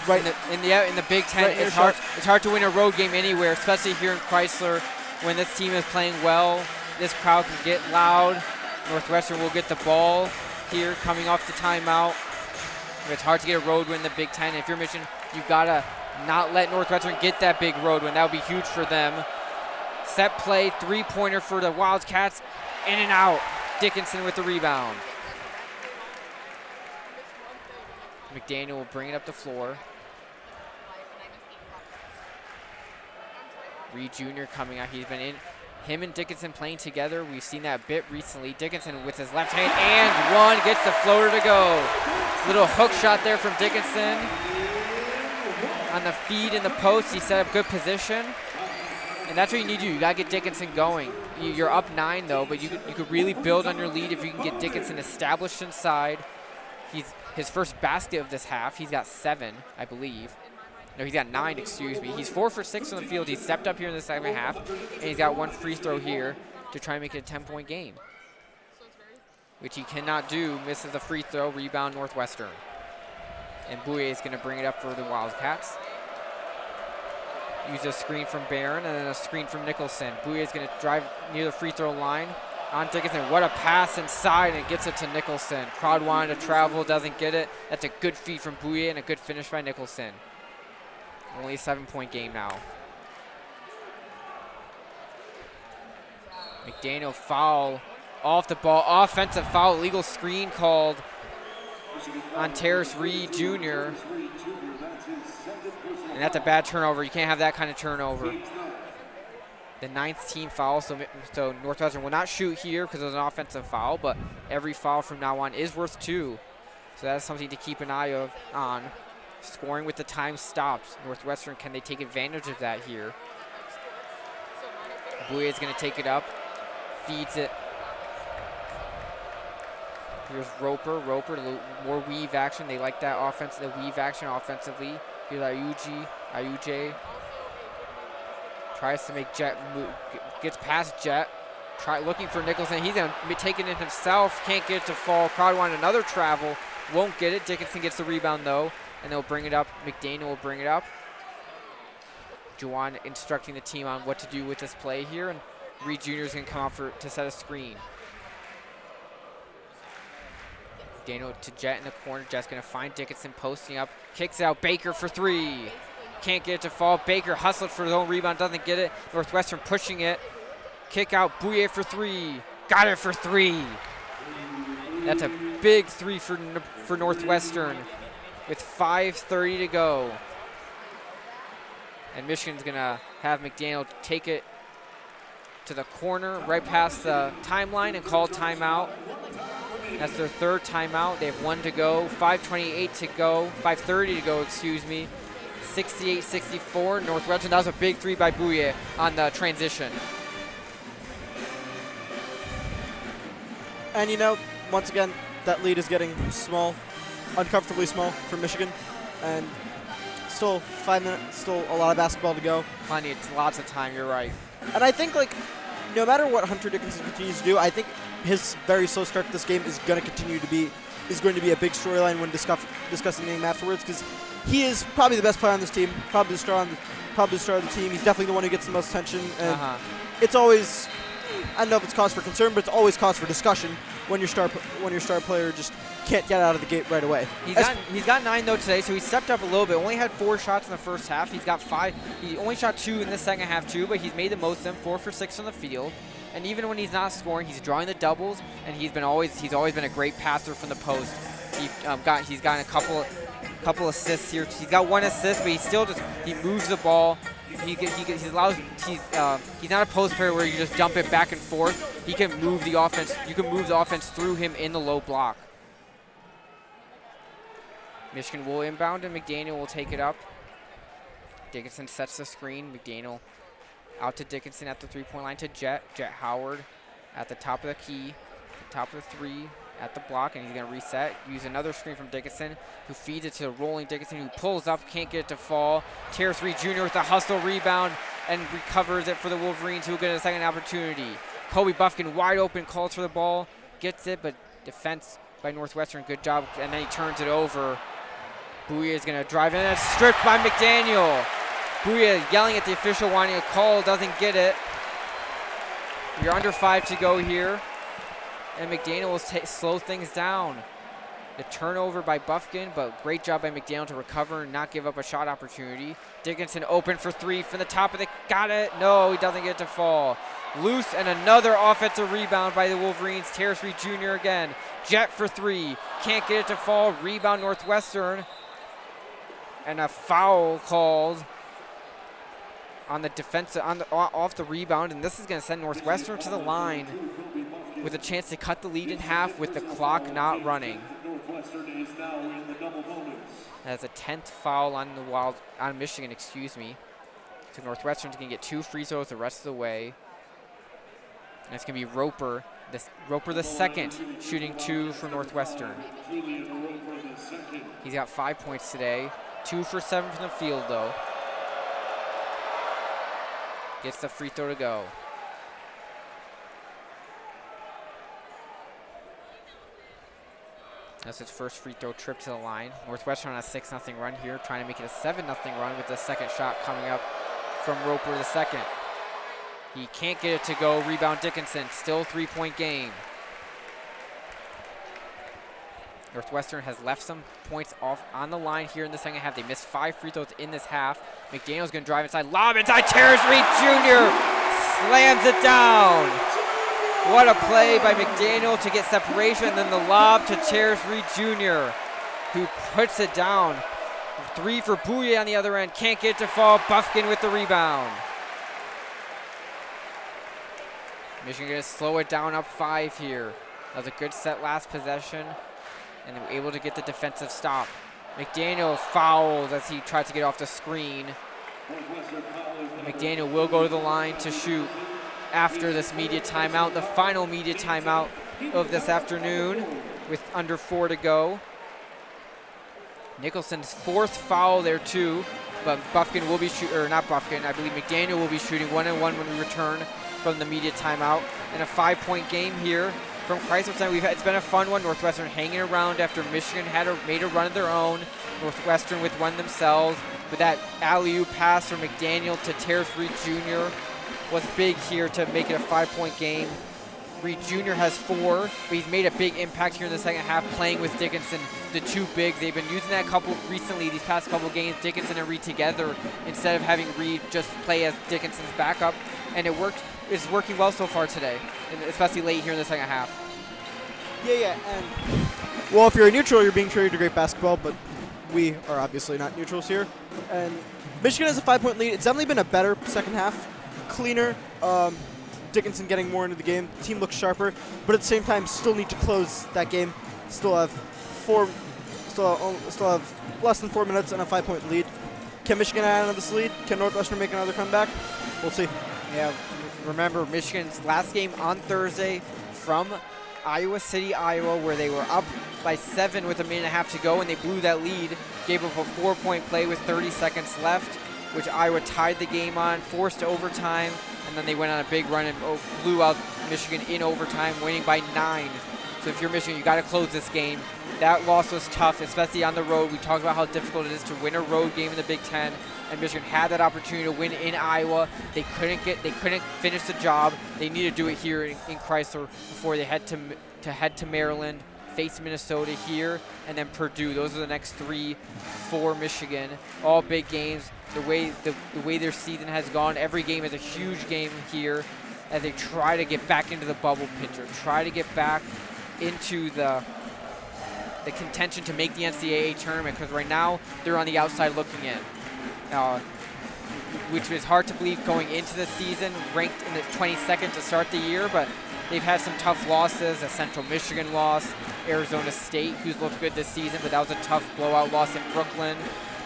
right in the Big Ten. Right, it's hard to win a road game anywhere, especially here in Chrysler when this team is playing well. This crowd can get loud. Northwestern will get the ball here coming off the timeout. It's hard to get a road win in the Big Ten. If you're Michigan, you've got to not let Northwestern get that big road win. That would be huge for them. Set play, three-pointer for the Wildcats. In and out. Dickinson with the rebound. McDaniel will bring it up the floor. Reed Jr. coming out. He's been in. Him and Dickinson playing together. We've seen that a bit recently. Dickinson with his left hand and one gets the floater to go. Little hook shot there from Dickinson. On the feed in the post, he set up good position. And that's what you need to do. You got to get Dickinson going. You're up 9 though, but you could really build on your lead if you can get Dickinson established inside. He's his first basket of this half. He's got 7, I believe. No, he's got 9, excuse me. He's 4 for 6 on the field. He stepped up here in the second half, and he's got 1 free throw here to try and make it a 10-point game, which he cannot do. Misses the free throw. Rebound Northwestern. And Bouye is going to bring it up for the Wildcats. Use a screen from Barron and then a screen from Nicholson. Bouye is going to drive near the free throw line. On Dickinson, what a pass inside, and gets it to Nicholson. Crowd wanted to travel, doesn't get it. That's a good feed from Bouye and a good finish by Nicholson. Only a 7-point game now. McDaniel foul off the ball. Offensive foul, illegal screen called on Terrace Reed Jr. And that's a bad turnover. You can't have that kind of turnover. The 9th team foul, so Northwestern will not shoot here because it was an offensive foul, but every foul from now on is worth 2. So that's something to keep an eye on. Scoring with the time stopped. Northwestern, can they take advantage of that here? Bouye is going to take it up. Feeds it. Here's Roper. More weave action. They like that offense, the weave action offensively. Here's Ayuj. Tries to make Jet move. Gets past Jet. Looking for Nicholson. He's going to be taking it himself. Can't get it to fall. Crowd wanted another travel. Won't get it. Dickinson gets the rebound though. And they'll bring it up. McDaniel will bring it up. Juwan instructing the team on what to do with this play here. And Reed Jr. is going to come out to set a screen. McDaniel to Jet in the corner. Jet's going to find Dickinson posting up. Kicks out. Baker for 3. Can't get it to fall. Baker hustled for his own rebound. Doesn't get it. Northwestern pushing it. Kick out. Bouye for 3. Got it for 3. That's a big 3 for Northwestern. With 5:30 to go. And Michigan's going to have McDaniel take it to the corner right past the timeline and call timeout. That's their 3rd timeout. They have 1 to go, 5:28 to go, 5:30 to go, excuse me. 68-64, Northwestern. That was a big 3 by Bouye on the transition. And once again, that lead is getting small. Uncomfortably small for Michigan, and still 5 minutes, still a lot of basketball to go. Plenty, it's lots of time, you're right. And I think, no matter what Hunter Dickinson continues to do, I think his very slow start to this game is going to continue to be a big storyline when discussing the game afterwards, because he is probably the best player on this team, probably the star of the team. He's definitely the one who gets the most attention, and it's always, I don't know if it's cause for concern, but it's always cause for discussion when your star player just can't get out of the gate right away. He's got 9 though today, so he stepped up a little bit. Only had 4 shots in the first half. He's got 5. He only shot 2 in the second half too, but he's made the most of them. 4 for 6 on the field. And even when he's not scoring, he's drawing the doubles, and he's always been a great passer from the post. He's gotten a couple assists here. He's got 1 assist, but he moves the ball. He's not a post player where you just dump it back and forth. He can move the offense. You can move the offense through him in the low block. Michigan will inbound, and McDaniel will take it up. Dickinson sets the screen. McDaniel out to Dickinson at the 3-point line to Jet. Jet Howard at the top of the key, top of the 3 at the block, and he's going to reset. Use another screen from Dickinson, who feeds it to rolling Dickinson, who pulls up, can't get it to fall. Terrace Reed Jr. with a hustle rebound. and recovers it for the Wolverines, who will get a second opportunity. Kobe Buffkin wide open, calls for the ball, gets it, but defense by Northwestern, good job, and then he turns it over. Bouye is going to drive in, and it's stripped by McDaniel. Bouye yelling at the official, wanting a call, doesn't get it. You're under 5 to go here, and McDaniel will slow things down. The turnover by Buffkin, but great job by McDaniel to recover and not give up a shot opportunity. Dickinson open for 3 from the top of the, got it. No, he doesn't get it to fall. Loose, and another offensive rebound by the Wolverines. Terrace Reed Jr. again. Jet for 3, can't get it to fall. Rebound Northwestern. And a foul called on the defensive, off the rebound, and this is going to send Northwestern to the line with a chance to cut the lead in half with the clock not running. That's a 10th foul on Michigan, excuse me. So Northwestern's going to get 2 free throws the rest of the way. And it's going to be Roper the second, shooting 2 for Northwestern. He's got 5 points today. 2 for 7 from the field, though. Gets the free throw to go. That's his first free throw trip to the line. Northwestern on a 6-0 run here, trying to make it a 7-0 run with the second shot coming up from Roper the second. He can't get it to go. Rebound Dickinson. Still 3-point game. Northwestern has left some points off on the line here in the second half. They missed 5 free throws in this half. McDaniel's going to drive inside. Lob inside. Terrace Reed Jr. slams it down. What a play by McDaniel to get separation. And then the lob to Terrace Reed Jr., who puts it down. 3 for Bouye on the other end. Can't get it to fall. Buffkin with the rebound. Michigan going to slow it down, up 5 here. That was a good set last possession, and they were able to get the defensive stop. McDaniel fouls as he tried to get off the screen. McDaniel will go to the line to shoot after this media timeout, the final media timeout of this afternoon with under 4 to go. Nicholson's 4th foul there too, but Buffkin will be shooting, or not Buffkin, I believe McDaniel will be shooting 1-1 when we return from the media timeout. And a 5-point game here from Chrysler Center. It's been a fun one. Northwestern hanging around after Michigan made a run of their own. Northwestern with one themselves. But that alley-oop pass from McDaniel to Terrace Reed Jr. was big here to make it a 5-point game. Reed Jr. has 4, but he's made a big impact here in the second half playing with Dickinson, the 2 bigs. They've been using that couple recently, these past couple games, Dickinson and Reed together instead of having Reed just play as Dickinson's backup. And it worked. It's working well so far today, especially late here in the second half. Yeah, and well, if you're a neutral, you're being treated to great basketball, but we are obviously not neutrals here. And Michigan has a 5-point lead. It's definitely been a better second half, cleaner. Dickinson getting more into the game. The team looks sharper, but at the same time, still need to close that game. Still have less than 4 minutes and a 5-point lead. Can Michigan add on to this lead? Can Northwestern make another comeback? We'll see. Yeah, remember Michigan's last game on Thursday from Iowa City, Iowa, where they were up by 7 with a minute and a half to go, and they blew that lead, gave up a 4-point play with 30 seconds left, which Iowa tied the game on, forced to overtime, and then they went on a big run and blew out Michigan in overtime, winning by 9. So if you're Michigan, you got to close this game. That loss was tough, especially on the road. We talked about how difficult it is to win a road game in the Big Ten, and Michigan had that opportunity to win in Iowa. They couldn't finish the job. They need to do it here in Chrysler before they head to Maryland, face Minnesota here, and then Purdue. Those are the next 3 for Michigan. All big games. The way their season has gone, every game is a huge game here as they try to get back into the bubble picture, try to get back into the contention to make the NCAA tournament, because right now they're on the outside looking in, which is hard to believe going into the season, ranked in the 22nd to start the year, but they've had some tough losses, a Central Michigan loss, Arizona State, who's looked good this season, but that was a tough blowout loss in Brooklyn.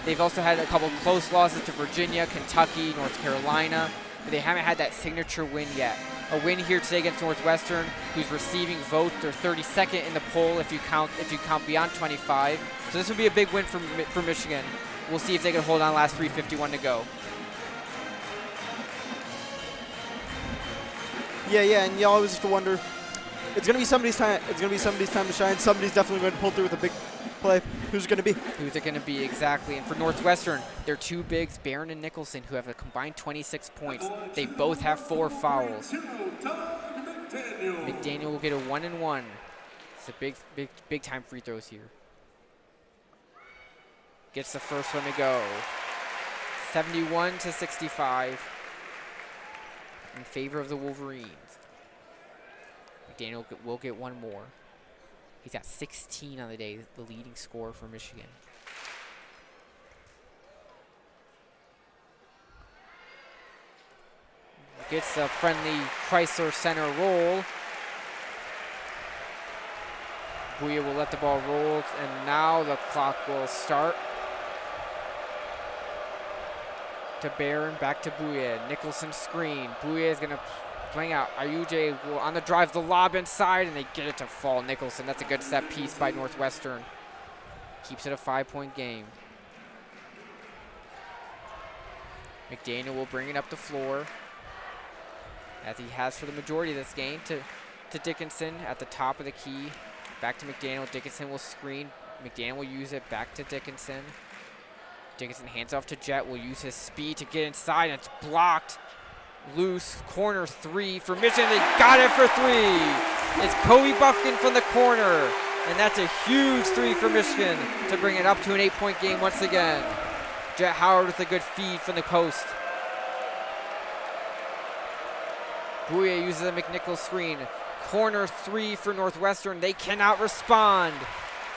They've also had a couple close losses to Virginia, Kentucky, North Carolina, but they haven't had that signature win yet. A win here today against Northwestern, who's receiving votes. They're 32nd in the poll if you count beyond 25. So this would be a big win for Michigan. We'll see if they can hold on last 3:51 to go. Yeah, and you always have to wonder. It's gonna be somebody's time. It's gonna be somebody's time to shine. Somebody's definitely going to pull through with a big play. Who's it gonna be? Who's it going to be exactly? And for Northwestern, their two bigs, Barron and Nicholson, who have a combined 26 points. They both have 4 fouls. McDaniel will get a 1-and-1. It's a big time free throws here. Gets the first one to go. 71-65 in favor of the Wolverines. McDaniel will get one more. He's got 16 on the day, the leading scorer for Michigan. Gets a friendly Chrysler Center roll. Bouye will let the ball roll, and now the clock will start. To Barron, back to Bouye. Nicholson screen. Bouye is going to playing out. Ayuje will on the drive, the lob inside, and they get it to fall. Nicholson, that's a good set piece by Northwestern. Keeps it a 5-point game. McDaniel will bring it up the floor, as he has for the majority of this game, to Dickinson at the top of the key. Back to McDaniel. Dickinson will screen. McDaniel will use it back to Dickinson. Dickinson hands off to Jet, will use his speed to get inside, and it's blocked. Loose, corner 3 for Michigan. They got it for 3. It's Kobe Buffkin from the corner, and that's a huge 3 for Michigan to bring it up to an 8-point game once again. Jet Howard with a good feed from the post. Bouye uses a McNichol screen. Corner 3 for Northwestern. They cannot respond.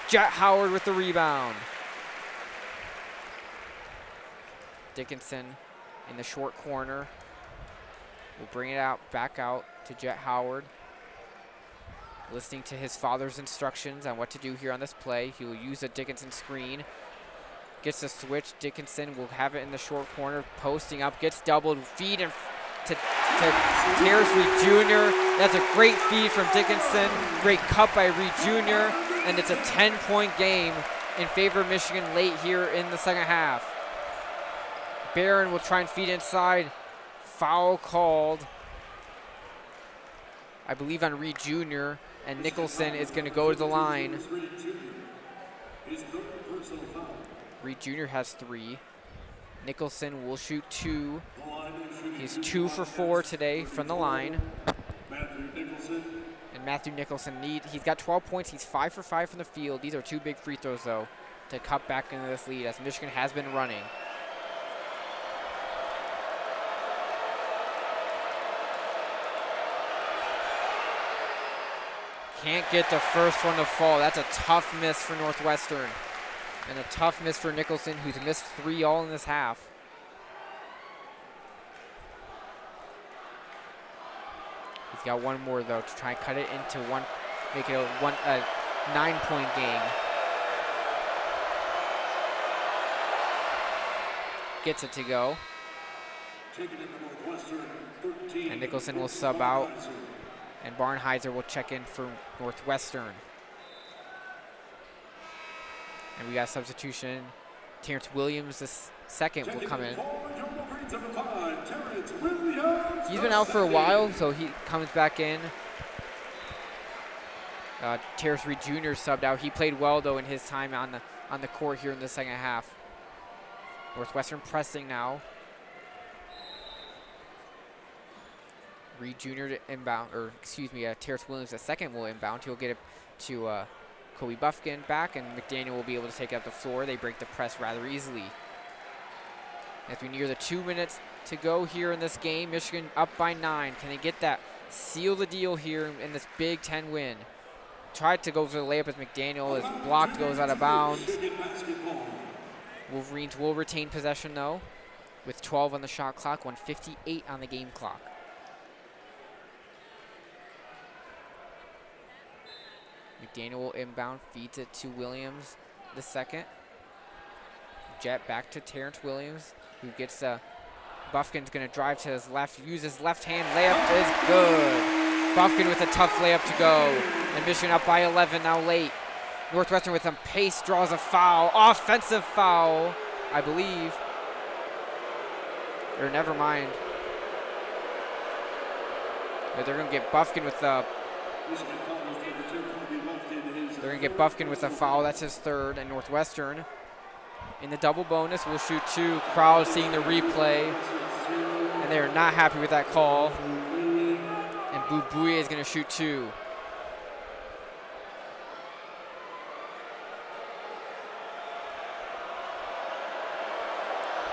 Jet Howard with the rebound. Dickinson in the short corner. We'll bring it out, back out to Jet Howard. Listening to his father's instructions on what to do here on this play. He will use a Dickinson screen. Gets a switch. Dickinson will have it in the short corner. Posting up, gets doubled. Feed and to Terrace Reed Jr. That's a great feed from Dickinson. Great cut by Reed Jr. And it's a 10-point game in favor of Michigan late here in the second half. Barron will try and feed inside. Foul called, I believe, on Reed Jr., and Nicholson is going to go to the line. Reed Jr. has 3. Nicholson will shoot 2. He's 2 for 4 today from the line. And Matthew Nicholson, he's got 12 points. He's 5 for 5 from the field. These are 2 big free throws, though, to cut back into this lead, as Michigan has been running. Can't get the first one to fall. That's a tough miss for Northwestern. And a tough miss for Nicholson, who's missed 3 all in this half. He's got one more, though, to try and cut it into one, make it a 9-point game. Gets it to go. And Nicholson will sub out. And Barnheiser will check in for Northwestern. And we got substitution. Terrence Williams, the second, will come in. He's been out for a while, so he comes back in. Terrence Reed Jr. subbed out. He played well, though, in his time on the court here in the second half. Northwestern pressing now. Reed Jr. to inbound, or excuse me, Terrence Williams the second will inbound. He'll get it to Kobe Buffkin back, and McDaniel will be able to take it up the floor. They break the press rather easily. As we near the 2 minutes to go here in this game, Michigan up by 9. Can they get that, seal the deal here in this Big Ten win? Tried to go for the layup as McDaniel is blocked, goes out of bounds. Wolverines will retain possession, though, with 12 on the shot clock, 1:58 on the game clock. McDaniel will inbound, feeds it to Williams the second. Jet back to Terrence Williams, who gets Buffkin's going to drive to his left, use his left hand, layup is good. Buffkin with a tough layup to go. And Michigan up by 11 now late. Northwestern with some pace draws a foul, offensive foul, I believe. Or never mind. They're going to get Buffkin with the foul. That's his third. And Northwestern in the double bonus will shoot 2. Crowd seeing the replay, and they're not happy with that call. And Bubuye is going to shoot 2.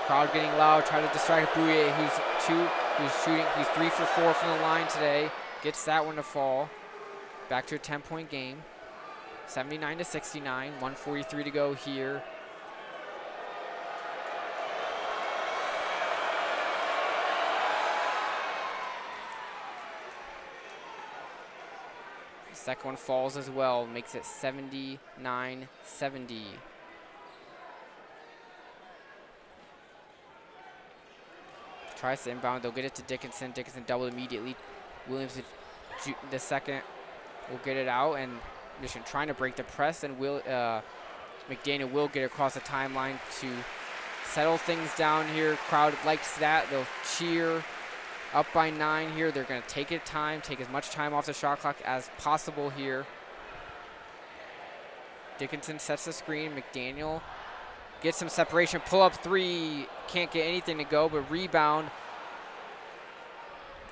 Crowd getting loud, trying to distract Bubuye, who's shooting. He's 3 for 4 from the line today. Gets that one to fall. Back to a 10-point game. 79-69. 1:43 to go here. Second one falls as well, makes it 79-70. Tries to inbound, they'll get it to Dickinson. Dickinson doubled immediately. Williams, the second, will get it out, and Michigan trying to break the press, and McDaniel will get across the timeline to settle things down here. Crowd likes that. They'll cheer. Up by 9 here. They're going to take as much time off the shot clock as possible here. Dickinson sets the screen. McDaniel gets some separation. Pull up 3. Can't get anything to go, but rebound.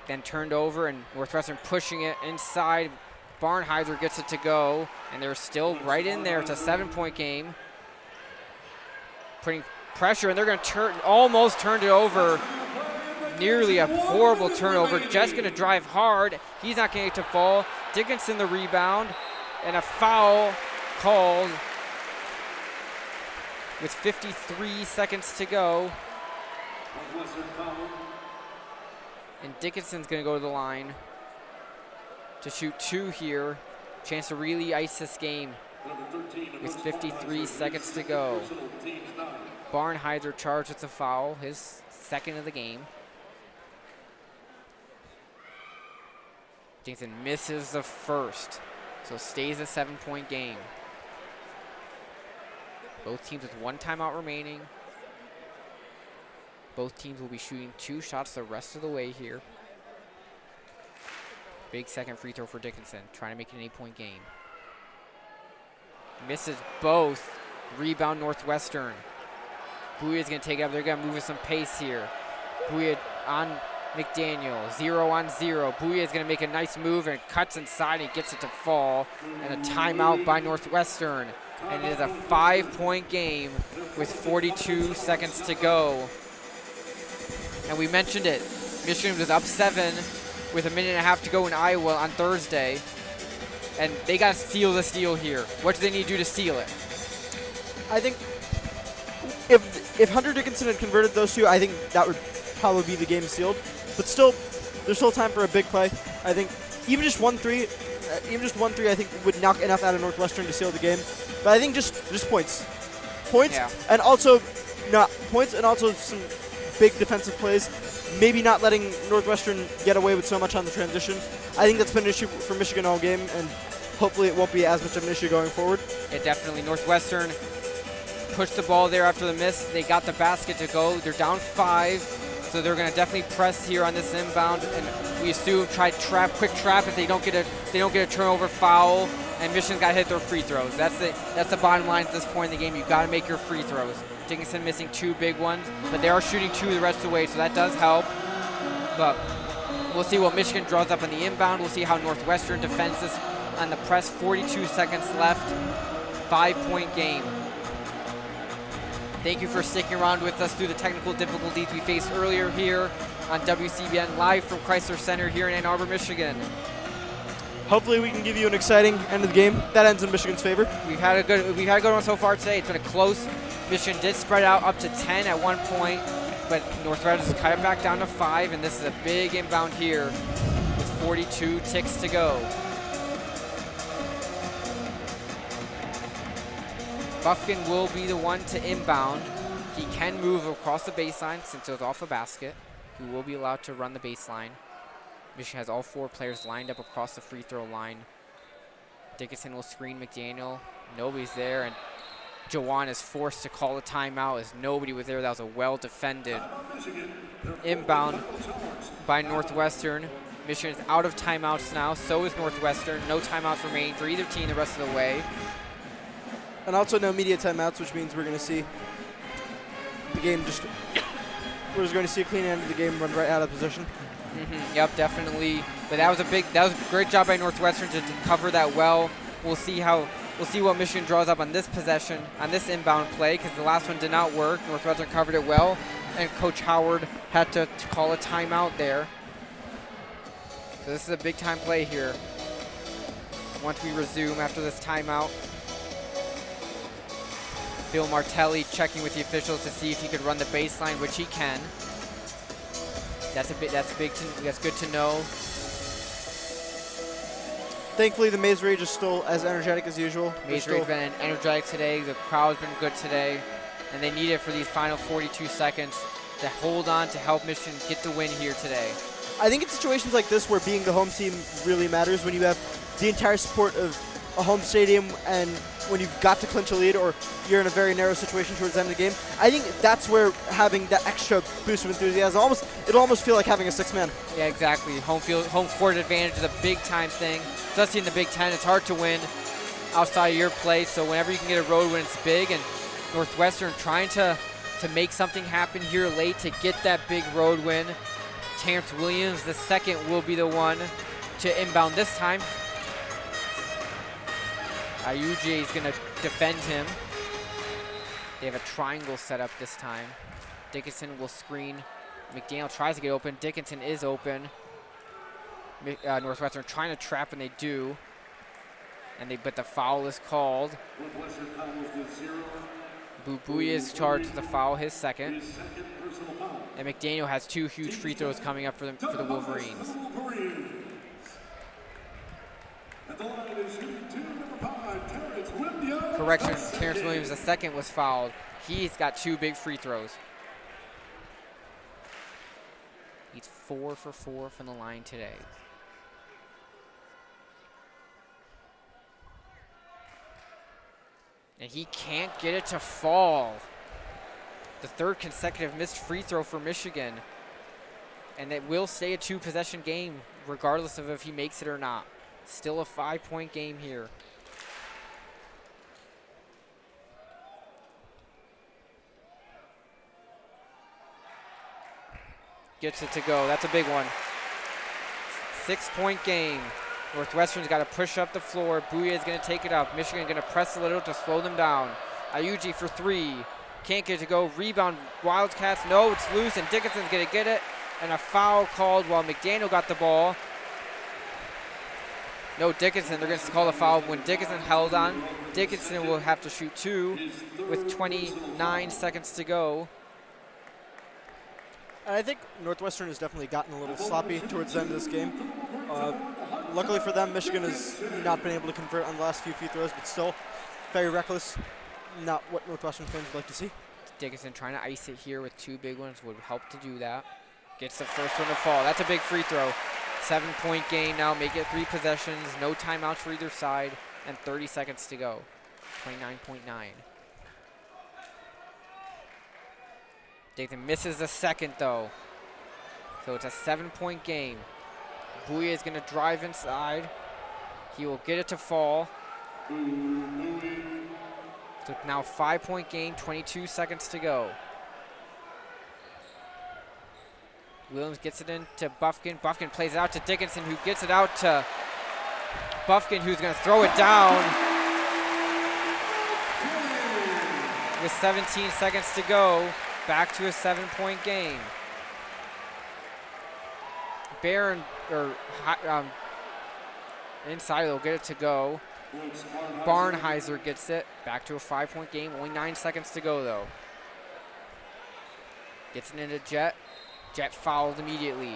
Then turned over, and Northwestern pushing it inside. Barnheiser gets it to go, and they're still right in there. It's a 7-point game. Putting pressure, and they're going to almost turned it over. Nearly a horrible turnover. Just going to drive hard. He's not going to get to fall. Dickinson the rebound, and a foul called with 53 seconds to go. And Dickinson's going to go to the line to shoot 2 here. Chance to really ice this game with 53 seconds to go. Barnheiser charged with the foul, his second of the game. Dickinson misses the first, so stays a 7-point game. Both teams with 1 timeout remaining. Both teams will be shooting 2 shots the rest of the way here. Big second free throw for Dickinson, trying to make it an 8-point game. Misses both. Rebound Northwestern. Bubuye's going to take it up. They're going to move with some pace here. Bubuye on McDaniel, 0 on 0. Bubuye is going to make a nice move and cuts inside and gets it to fall. And a timeout by Northwestern. And it is a 5-point game with 42 seconds to go. And we mentioned it. Michigan was up 7 with a minute and a half to go in Iowa on Thursday. And they got to seal the steal here. What do they need to do to seal it? I think if Hunter Dickinson had converted those 2, I think that would probably be the game sealed. But still, there's still time for a big play. I think even just 1-3, I think would knock enough out of Northwestern to seal the game. But I think just points, yeah. And also some big defensive plays. Maybe not letting Northwestern get away with so much on the transition. I think that's been an issue for Michigan all game, and hopefully it won't be as much of an issue going forward. Yeah, definitely. Northwestern pushed the ball there after the miss. They got the basket to go. They're down 5, so they're going to definitely press here on this inbound. And we assume try quick trap if they don't get a turnover foul. And Michigan's got to hit their free throws. That's the bottom line at this point in the game. You've got to make your free throws. Dickinson missing 2 big ones, but they are shooting 2 the rest of the way, so that does help. But we'll see what Michigan draws up on the inbound. We'll see how Northwestern defends this on the press. 42 seconds left. 5-point game. Thank you for sticking around with us through the technical difficulties we faced earlier here on WCBN, live from Chrysler Center here in Ann Arbor, Michigan. Hopefully we can give you an exciting end of the game. That ends in Michigan's favor. We've had a good one so far today. It's been a close. Michigan did spread out up to 10 at one point, but Northwestern cut it back down to 5, and this is a big inbound here with 42 ticks to go. Buffkin will be the one to inbound. He can move across the baseline since it was off a basket. He will be allowed to run the baseline. Michigan has all 4 players lined up across the free throw line. Dickinson will screen McDaniel. Nobody's there, and Jawan is forced to call a timeout as nobody was there. That was a well-defended inbound by Northwestern. Michigan is out of timeouts now. So is Northwestern. No timeouts remaining for either team the rest of the way. And also no media timeouts, which means we're going to see the game we're just going to see a clean end of the game, run right out of position. Yep, definitely. But that was a great job by Northwestern to cover that well. We'll see what Michigan draws up on this possession, on this inbound play, because the last one did not work. Northwestern covered it well, and Coach Howard had to call a timeout there. So this is a big time play here. Once we resume after this timeout. Phil Martelli checking with the officials to see if he could run the baseline, which he can. That's good to know. Thankfully, the Maze Rage is still as energetic as usual. Maze Rage has been energetic today. The crowd's been good today, and they need it for these final 42 seconds to hold on to help Michigan get the win here today. I think in situations like this where being the home team really matters, when you have the entire support of a home stadium and when you've got to clinch a lead or you're in a very narrow situation towards the end of the game, I think that's where having that extra boost of enthusiasm, it'll almost feel like having a six-man. Yeah, exactly. Home court advantage is a big-time thing. Especially in the Big Ten, it's hard to win outside of your place, so whenever you can get a road win, it's big, and Northwestern trying to make something happen here late to get that big road win. Terrence Williams, the second, will be the one to inbound this time. Ayuji is going to defend him. They have a triangle set up this time. Dickinson will screen. McDaniel tries to get open. Dickinson is open. Northwestern trying to trap, and they do. But the foul is called. Bubuya is charged with the foul, his second. And McDaniel has 2 huge free throws coming up for the Wolverines. Correction, Terrence Williams, the second, was fouled. He's got 2 big free throws. He's 4 for 4 from the line today. And he can't get it to fall. The 3rd consecutive missed free throw for Michigan. And it will stay a 2-possession game, regardless of if he makes it or not. Still a 5-point game here. Gets it to go. That's a big one. 6-point game. Northwestern's got to push up the floor. Bouye is going to take it up. Michigan going to press a little to slow them down. Ayuji for 3. Can't get it to go. Rebound, Wildcats. No, it's loose, and Dickinson's going to get it. And a foul called while McDaniel got the ball. No, Dickinson, they're going to call a foul when Dickinson held on. Dickinson will have to shoot 2 with 29 seconds to go. And I think Northwestern has definitely gotten a little sloppy towards the end of this game. Luckily for them, Michigan has not been able to convert on the last few free throws, but still very reckless. Not what Northwestern fans would like to see. Dickinson trying to ice it here with 2 big ones would help to do that. Gets the first one to fall. That's a big free throw. 7-point game now, make it 3 possessions, no timeouts for either side, and 30 seconds to go. 29.9. Dickinson misses the second though. So it's a 7-point game. Bouye is going to drive inside. He will get it to fall. So now 5-point game, 22 seconds to go. Williams gets it into Buffkin. Buffkin plays it out to Dickinson, who gets it out to Buffkin, who's going to throw it down. With 17 seconds to go, back to a 7-point game. Barron, inside, they'll get it to go. Barnheiser gets it, back to a 5-point game. Only 9 seconds to go, though. Gets it into Jet. Jet fouled immediately.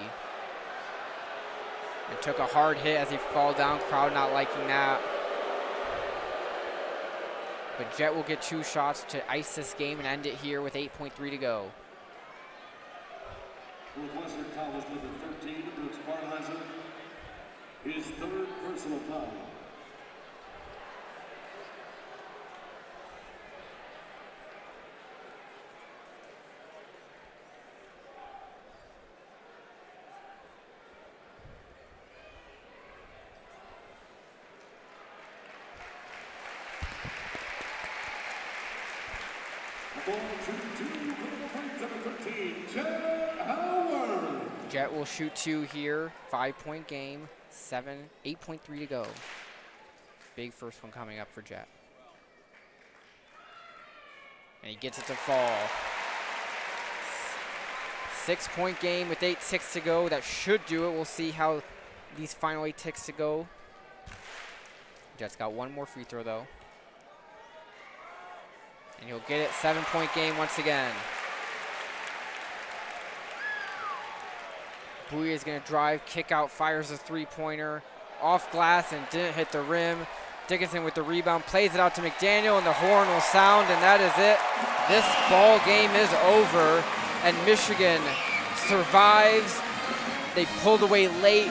And took a hard hit as he fell down. Crowd not liking that. But Jet will get 2 shots to ice this game and end it here with 8.3 to go. Northwestern foul is number 13, Brooks Barnheiser. His 3rd personal foul. Ball to 2 for the Wolverines, number 13, Jet Howard. Jet will shoot 2 here. 5-point game. 8.3 to go. Big first one coming up for Jet. And he gets it to fall. 6-point game with 8 ticks to go. That should do it. We'll see how these final 8 ticks to go. Jet's got one more free throw though. And he'll get it. 7-point game once again. Bouye is going to drive, kick out, fires a 3-pointer. Off glass and didn't hit the rim. Dickinson with the rebound, plays it out to McDaniel, and the horn will sound, and that is it. This ball game is over, and Michigan survives. They pulled away late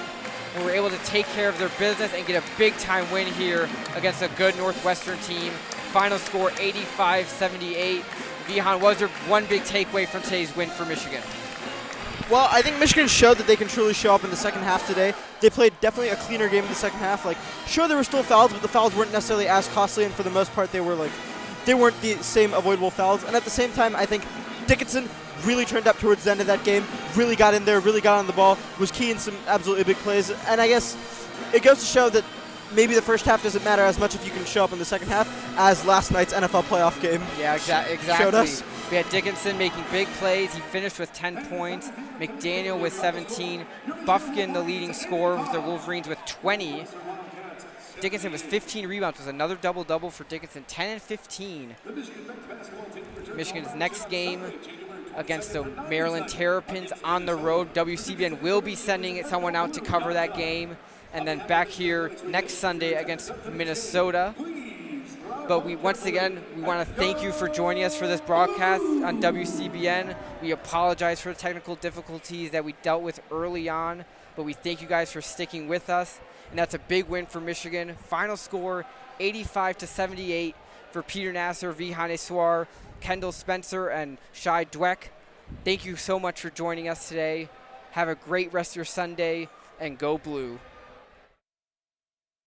and were able to take care of their business and get a big-time win here against a good Northwestern team. Final score 85-78. Vihaan, was there one big takeaway from today's win for Michigan? Well, I think Michigan showed that they can truly show up in the second half today. They played definitely a cleaner game in the second half. Like, sure, there were still fouls, but the fouls weren't necessarily as costly, and for the most part, they weren't the same avoidable fouls. And at the same time, I think Dickinson really turned up towards the end of that game, really got in there, really got on the ball, was key in some absolutely big plays. And I guess it goes to show that maybe the first half doesn't matter as much if you can show up in the second half as last night's NFL playoff game showed us. We had Dickinson making big plays. He finished with 10 points. McDaniel with 17. Buffkin, the leading scorer with the Wolverines with 20. Dickinson with 15 rebounds. Was another double-double for Dickinson, 10 and 15. Michigan's next game against the Maryland Terrapins on the road. WCBN will be sending someone out to cover that game. And then back here next Sunday against Minnesota. But once again, we want to thank you for joining us for this broadcast on WCBN. We apologize for the technical difficulties that we dealt with early on, but we thank you guys for sticking with us. And that's a big win for Michigan. Final score, 85-78 for Peter Nasr, Vihaan Easwar, Kendall Spencer, and Shai Dweck. Thank you so much for joining us today. Have a great rest of your Sunday, and go blue.